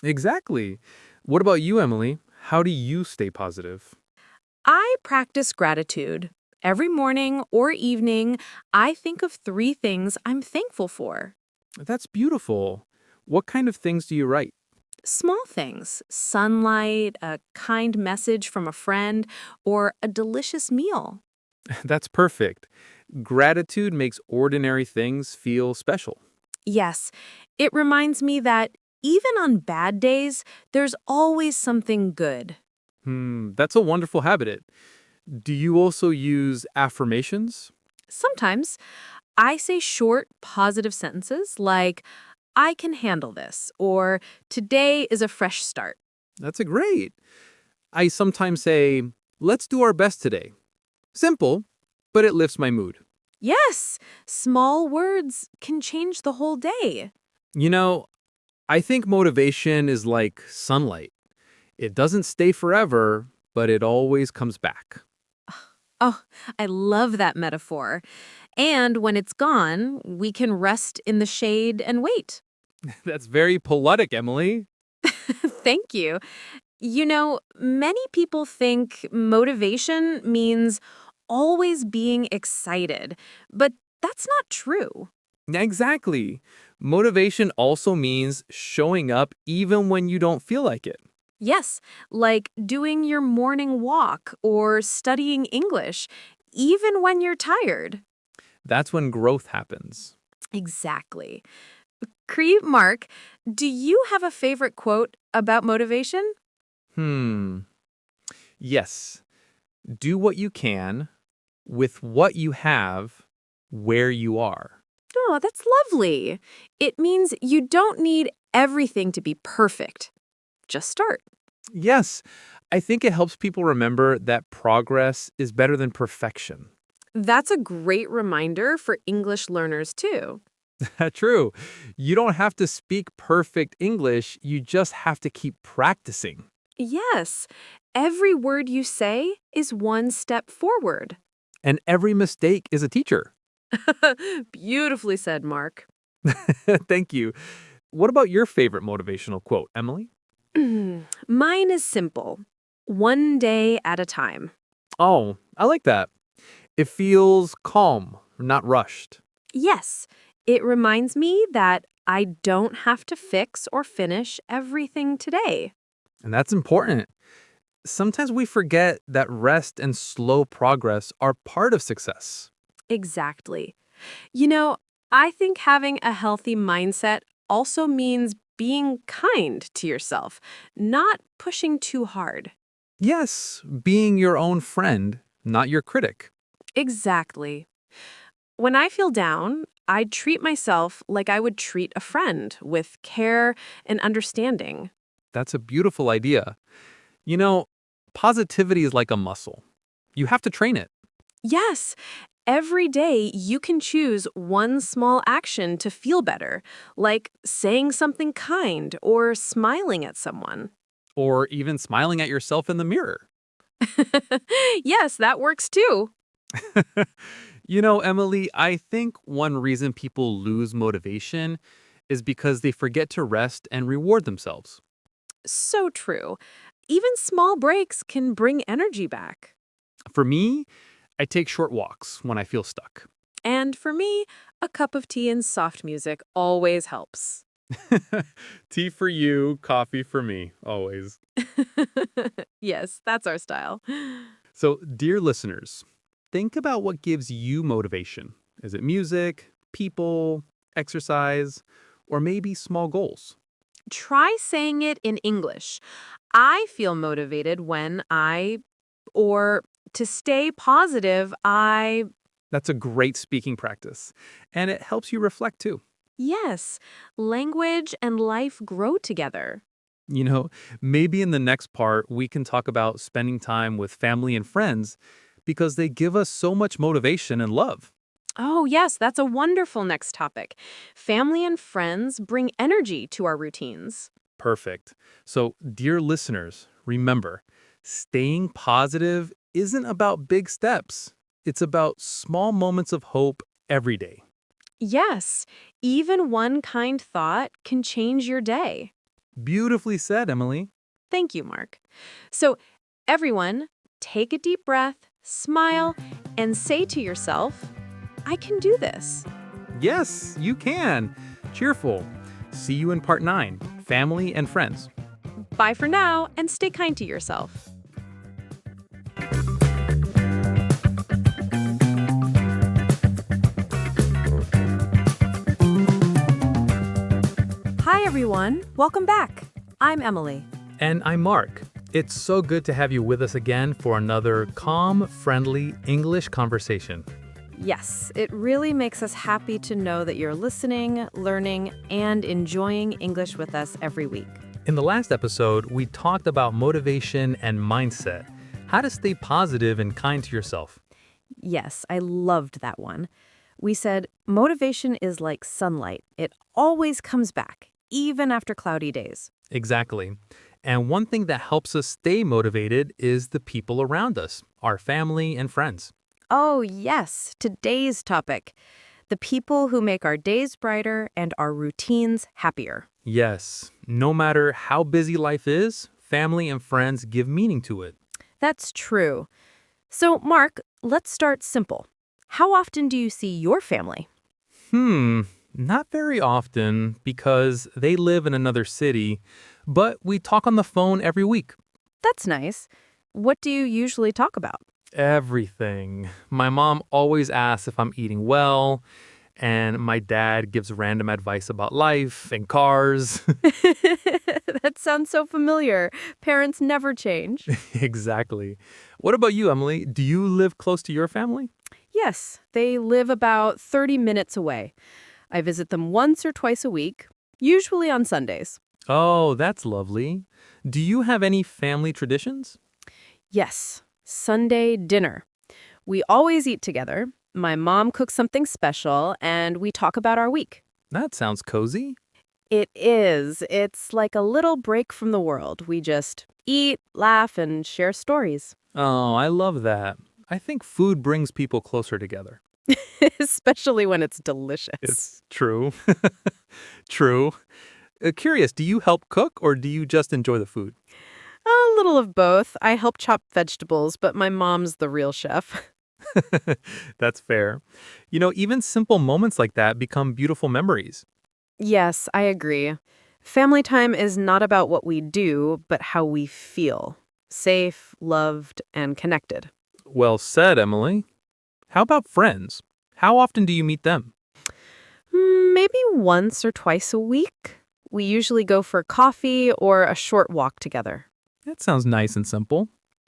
Exactly. What about you, Emily? How do you stay positive? I practice gratitude. Every morning or evening, I think of 3 things I'm thankful for. That's beautiful. What kind of things do you write? Small things, sunlight, a kind message from a friend, or a delicious meal. That's perfect. Gratitude makes ordinary things feel special. Yes, it reminds me that even on bad days, there's always something good. That's a wonderful habit. Do you also use affirmations? Sometimes I say short, positive sentences like, I can handle this, or today is a fresh start. That's a great. I sometimes say, let's do our best today. Simple, but it lifts my mood. Yes, small words can change the whole day. You know, I think motivation is like sunlight. It doesn't stay forever, but it always comes back. Oh, I love that metaphor. And when it's gone, we can rest in the shade and wait. That's very poetic, Emily. Thank you. You know, many people think motivation means always being excited, but that's not true. Exactly. Motivation also means showing up even when you don't feel like it. Yes, like doing your morning walk or studying English, even when you're tired. That's when growth happens. Exactly. Mark, do you have a favorite quote about motivation? Hmm. Yes. Do what you can with what you have where you are. Oh, that's lovely. It means you don't need everything to be perfect. Just start. Yes, I think it helps people remember that progress is better than perfection. That's a great reminder for English learners, too. True. You don't have to speak perfect English, you just have to keep practicing. Yes, every word you say is one step forward. And every mistake is a teacher. Beautifully said, Mark. Thank you. What about your favorite motivational quote, Emily? Mine is simple. One day at a time. Oh, I like that. It feels calm, not rushed. Yes, it reminds me that I don't have to fix or finish everything today. And that's important. Sometimes we forget that rest and slow progress are part of success. Exactly. You know, I think having a healthy mindset also means being kind to yourself, not pushing too hard. Yes, being your own friend, not your critic. Exactly. When I feel down, I treat myself like I would treat a friend with care and understanding. That's a beautiful idea. You know, positivity is like a muscle. You have to train it. Yes, every day you can choose one small action to feel better, like saying something kind or smiling at someone. Or even smiling at yourself in the mirror. Yes, that works too. You know, Emily, I think one reason people lose motivation is because they forget to rest and reward themselves. So true. Even small breaks can bring energy back. For me, I take short walks when I feel stuck. And for me, a cup of tea and soft music always helps. Tea for you, coffee for me, always. Yes, that's our style. So, dear listeners, think about what gives you motivation. Is it music, people, exercise, or maybe small goals? Try saying it in English. I feel motivated when or to stay positive, That's a great speaking practice, and it helps you reflect too. yes, language and life grow together. You know, maybe in the next part, we can talk about spending time with family and friends because they give us so much motivation and love. Oh, yes, that's a wonderful next topic. Family and friends bring energy to our routines. Perfect. So, dear listeners, remember, staying positive isn't about big steps. It's about small moments of hope every day. Yes, even one kind thought can change your day. Beautifully said, Emily. Thank you, Mark. So, everyone, take a deep breath, smile, and say to yourself, I can do this. Yes, you can. Cheerful. See you in part 9, Family and Friends. Bye for now, and stay kind to yourself. Hi, everyone. Welcome back. I'm Emily. And I'm Mark. It's so good to have you with us again for another calm, friendly English conversation. Yes, it really makes us happy to know that you're listening, learning, and enjoying English with us every week. In the last episode, we talked about motivation and mindset, how to stay positive and kind to yourself. Yes, I loved that one. We said motivation is like sunlight. It always comes back, even after cloudy days. Exactly. And one thing that helps us stay motivated is the people around us, our family and friends. Oh, yes, today's topic. The people who make our days brighter and our routines happier. Yes, no matter how busy life is, family and friends give meaning to it. That's true. So, Mark, let's start simple. How often do you see your family? Not very often because they live in another city, but we talk on the phone every week. That's nice. What do you usually talk about? Everything. My mom always asks if I'm eating well, and my dad gives random advice about life and cars. That sounds so familiar. Parents never change. Exactly. What about you, Emily? Do you live close to your family? Yes, they live about 30 minutes away. I visit them once or twice a week, usually on Sundays. Oh, that's lovely. Do you have any family traditions? Yes, Sunday dinner. We always eat together. My mom cooks something special, and we talk about our week. That sounds cozy. It is. It's like a little break from the world. We just eat, laugh, and share stories. Oh, I love that. I think food brings people closer together. Especially when it's delicious. It's true. True. Curious, do you help cook or do you just enjoy the food? A little of both. I help chop vegetables, but my mom's the real chef. That's fair. You know, even simple moments like that become beautiful memories. Yes, I agree. Family time is not about what we do, but how we feel. Safe, loved, and connected. Well said, Emily. How about friends? How often do you meet them? Maybe once or twice a week. We usually go for coffee or a short walk together. That sounds nice and simple.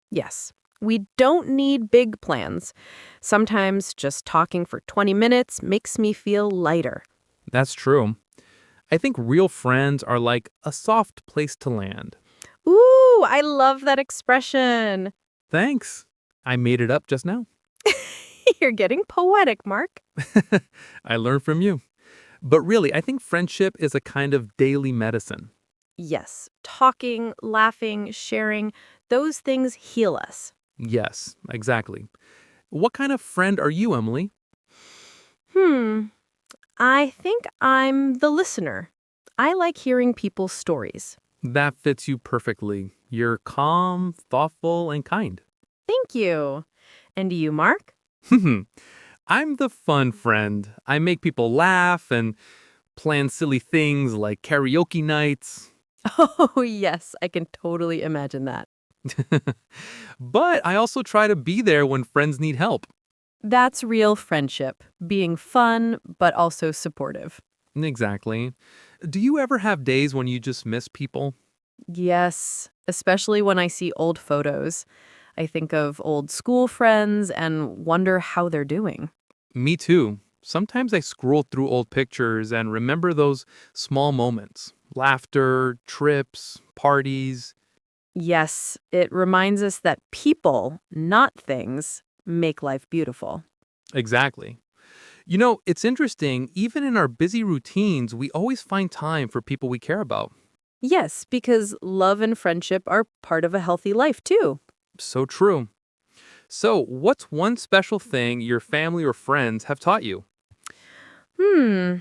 Yes, we don't need big plans. Sometimes just talking for 20 minutes makes me feel lighter. That's true. I think real friends are like a soft place to land. Ooh, I love that expression. Thanks. I made it up just now. You're getting poetic, Mark. I learned from you. But really, I think friendship is a kind of daily medicine. Yes, talking, laughing, sharing, those things heal us. Yes, exactly. What kind of friend are you, Emily? I think I'm the listener. I like hearing people's stories. That fits you perfectly. You're calm, thoughtful, and kind. Thank you. And you, Mark? I'm the fun friend. I make people laugh and plan silly things like karaoke nights. Oh, yes, I can totally imagine that. But I also try to be there when friends need help. That's real friendship, being fun, but also supportive. Exactly. Do you ever have days when you just miss people? Yes, especially when I see old photos. I think of old school friends and wonder how they're doing. Me too. Sometimes I scroll through old pictures and remember those small moments laughter, trips, parties. Yes, it reminds us that people, not things, make life beautiful. Exactly. You know, it's interesting, even in our busy routines, we always find time for people we care about. Yes, because love and friendship are part of a healthy life, too. So true. So, what's one special thing your family or friends have taught you? Hmm.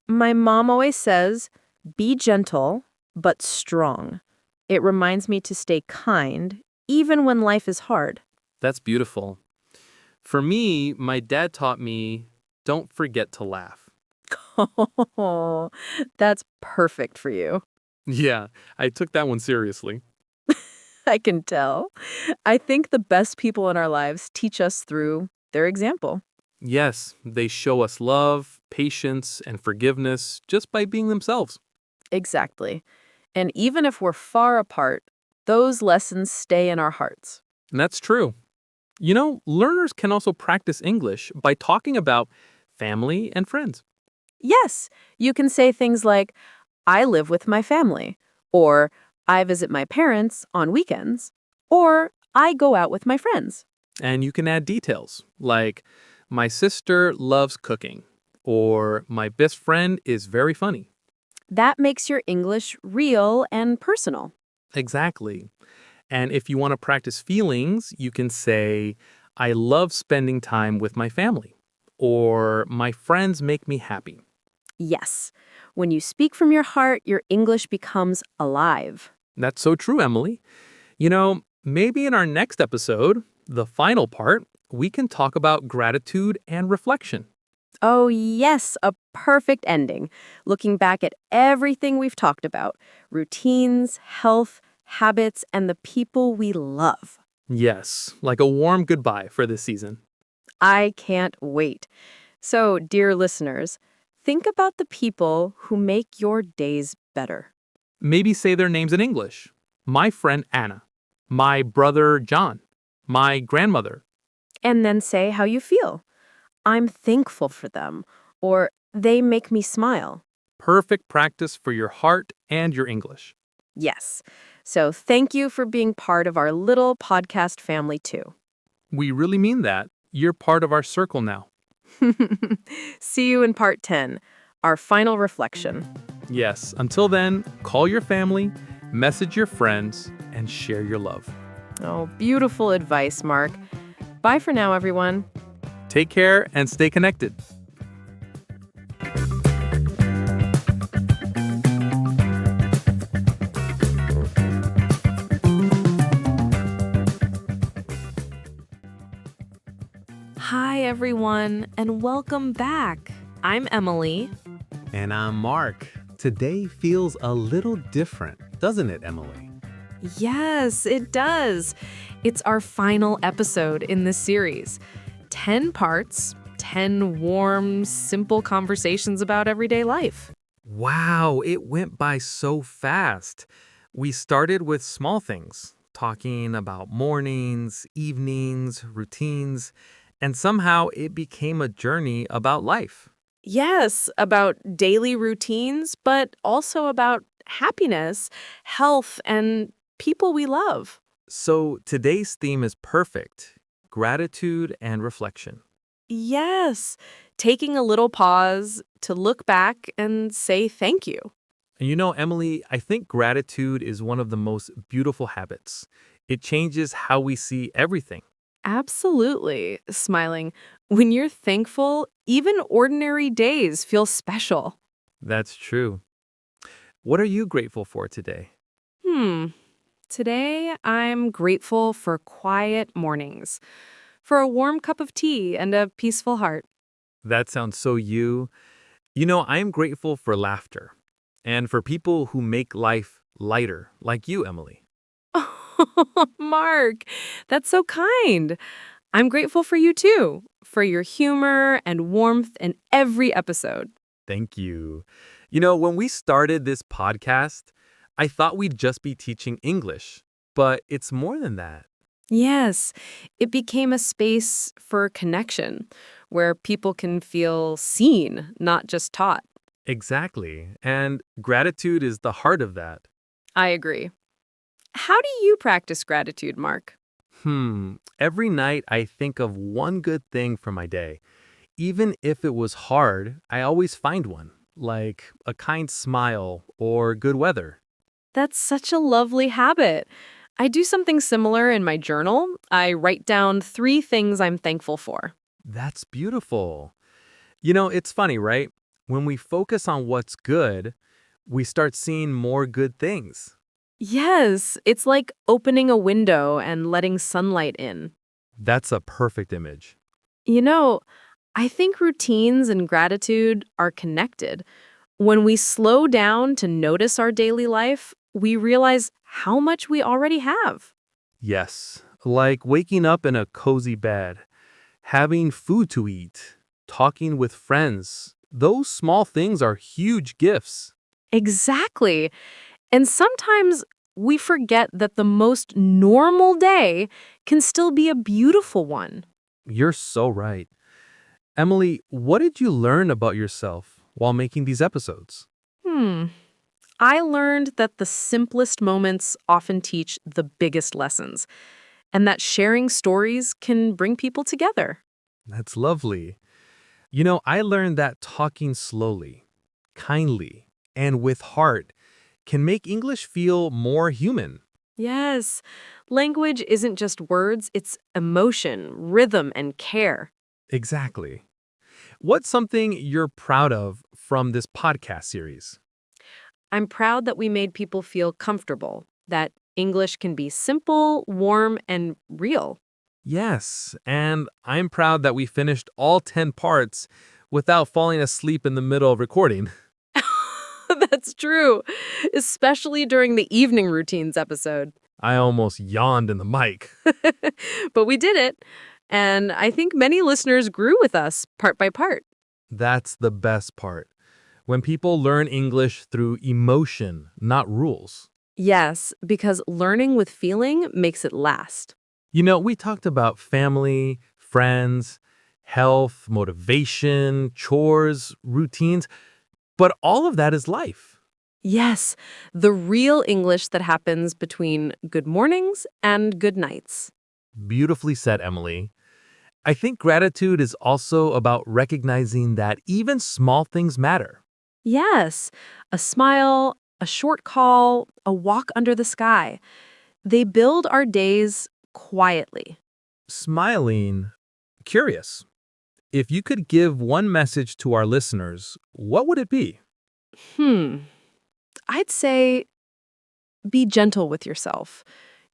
My mom always says, be gentle, but strong. It reminds me to stay kind, even when life is hard. That's beautiful. For me, my dad taught me don't forget to laugh. Oh, that's perfect for you. Yeah, I took that one seriously. I can tell. I think the best people in our lives teach us through their example. Yes, they show us love, patience, and forgiveness just by being themselves. Exactly. And even if we're far apart, those lessons stay in our hearts. And that's true. You know, learners can also practice English by talking about family and friends. Yes, you can say things like, I live with my family, or I visit my parents on weekends, or I go out with my friends. And you can add details like, my sister loves cooking, or my best friend is very funny. That makes your English real and personal. Exactly. And if you want to practice feelings, you can say, I love spending time with my family, or my friends make me happy. Yes, when you speak from your heart, your English becomes alive. That's so true, Emily. You know, maybe in our next episode, the final part, we can talk about gratitude and reflection. Oh, yes, a perfect ending. Looking back at everything we've talked about routines, health, habits, and the people we love. Yes, like a warm goodbye for this season. I can't wait. So, dear listeners, think about the people who make your days better. Maybe say their names in English. My friend Anna, my brother John, my grandmother. And then say how you feel. I'm thankful for them, or they make me smile. Perfect practice for your heart and your English. Yes. So, thank you for being part of our little podcast family, too. We really mean that. You're part of our circle now. See you in part 10, our final reflection. Yes, until then, call your family, message your friends, and share your love. Oh, beautiful advice, Mark. Bye for now, everyone. Take care and stay connected. Hi, everyone, and welcome back. I'm Emily. And I'm Mark. Today feels a little different, doesn't it, Emily? Yes, it does. It's our final episode in this series. 10 parts, 10 warm, simple conversations about everyday life. Wow, it went by so fast. We started with small things, talking about mornings, evenings, routines, and somehow it became a journey about life. Yes, about daily routines, but also about happiness, health, and people we love. So today's theme is perfect: gratitude and reflection. Yes, taking a little pause to look back and say thank you. And you know, Emily, I think gratitude is one of the most beautiful habits. It changes how we see everything. Absolutely. Smiling. When you're thankful, even ordinary days feel special. That's true. What are you grateful for today? Hmm. Today, I'm grateful for quiet mornings, for a warm cup of tea and a peaceful heart. That sounds so you. You know, I am grateful for laughter and for people who make life lighter, like you, Emily. Oh, Mark, that's so kind. I'm grateful for you too, for your humor and warmth in every episode. Thank you. You know, when we started this podcast, I thought we'd just be teaching English, but it's more than that. Yes, it became a space for connection where people can feel seen, not just taught. Exactly. And gratitude is the heart of that. I agree. How do you practice gratitude, Mark? Every night I think of one good thing from my day. Even if it was hard, I always find one, like a kind smile or good weather. That's such a lovely habit. I do something similar in my journal. I write down 3 things I'm thankful for. That's beautiful. You know, it's funny, right? When we focus on what's good, we start seeing more good things. Yes, it's like opening a window and letting sunlight in. That's a perfect image. You know, I think routines and gratitude are connected. When we slow down to notice our daily life, we realize how much we already have. Yes, like waking up in a cozy bed, having food to eat, talking with friends. Those small things are huge gifts. Exactly. And sometimes we forget that the most normal day can still be a beautiful one. You're so right. Emily, what did you learn about yourself while making these episodes? Hmm. I learned that the simplest moments often teach the biggest lessons, and that sharing stories can bring people together. That's lovely. You know, I learned that talking slowly, kindly, and with heart can make English feel more human. Yes, language isn't just words, it's emotion, rhythm, and care. Exactly. What's something you're proud of from this podcast series? I'm proud that we made people feel comfortable, that English can be simple, warm, and real. Yes, and I'm proud that we finished all 10 parts without falling asleep in the middle of recording. That's true, especially during the evening routines episode. I almost yawned in the mic. But we did it, and I think many listeners grew with us part by part. That's the best part. When people learn English through emotion, not rules. Yes, because learning with feeling makes it last. You know, we talked about family, friends, health, motivation, chores, routines, but all of that is life. Yes, the real English that happens between good mornings and good nights. Beautifully said, Emily. I think gratitude is also about recognizing that even small things matter. Yes, a smile, a short call, a walk under the sky. They build our days quietly. Smiling, curious. If you could give one message to our listeners, what would it be? Hmm, I'd say be gentle with yourself.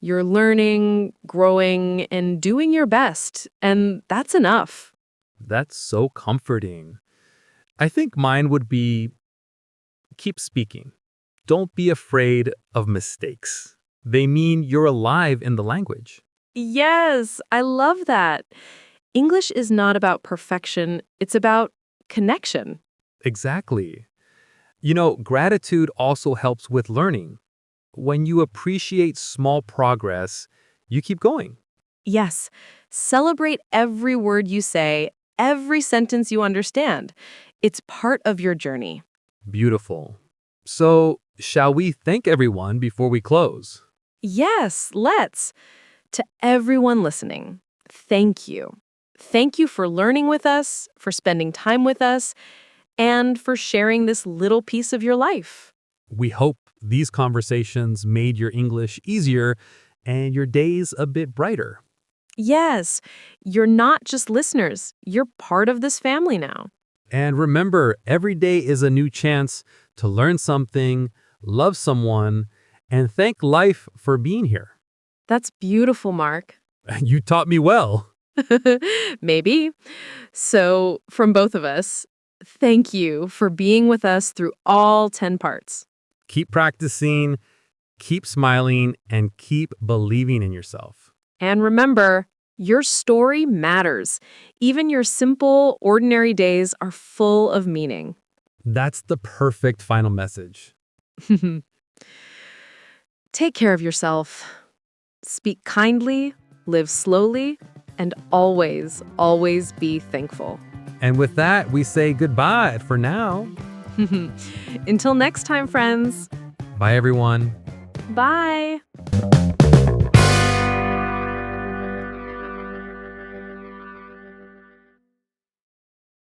You're learning, growing, and doing your best, and that's enough. That's so comforting. I think mine would be keep speaking. Don't be afraid of mistakes. They mean you're alive in the language. Yes, I love that. English is not about perfection, it's about connection. Exactly. You know, gratitude also helps with learning. When you appreciate small progress, you keep going. Yes, celebrate every word you say, every sentence you understand. It's part of your journey. Beautiful. So, shall we thank everyone before we close? Yes, let's. To everyone listening, thank you. Thank you for learning with us, for spending time with us, and for sharing this little piece of your life. We hope these conversations made your English easier and your days a bit brighter. Yes, you're not just listeners, you're part of this family now. And remember, every day is a new chance to learn something, love someone, and thank life for being here. That's beautiful, Mark. You taught me well. Maybe. So, from both of us, thank you for being with us through all 10 parts. Keep practicing, keep smiling, and keep believing in yourself. And remember, your story matters. Even your simple, ordinary days are full of meaning. That's the perfect final message. Take care of yourself. Speak kindly, live slowly, and always, always be thankful. And with that, we say goodbye for now. Until next time, friends. Bye, everyone. Bye.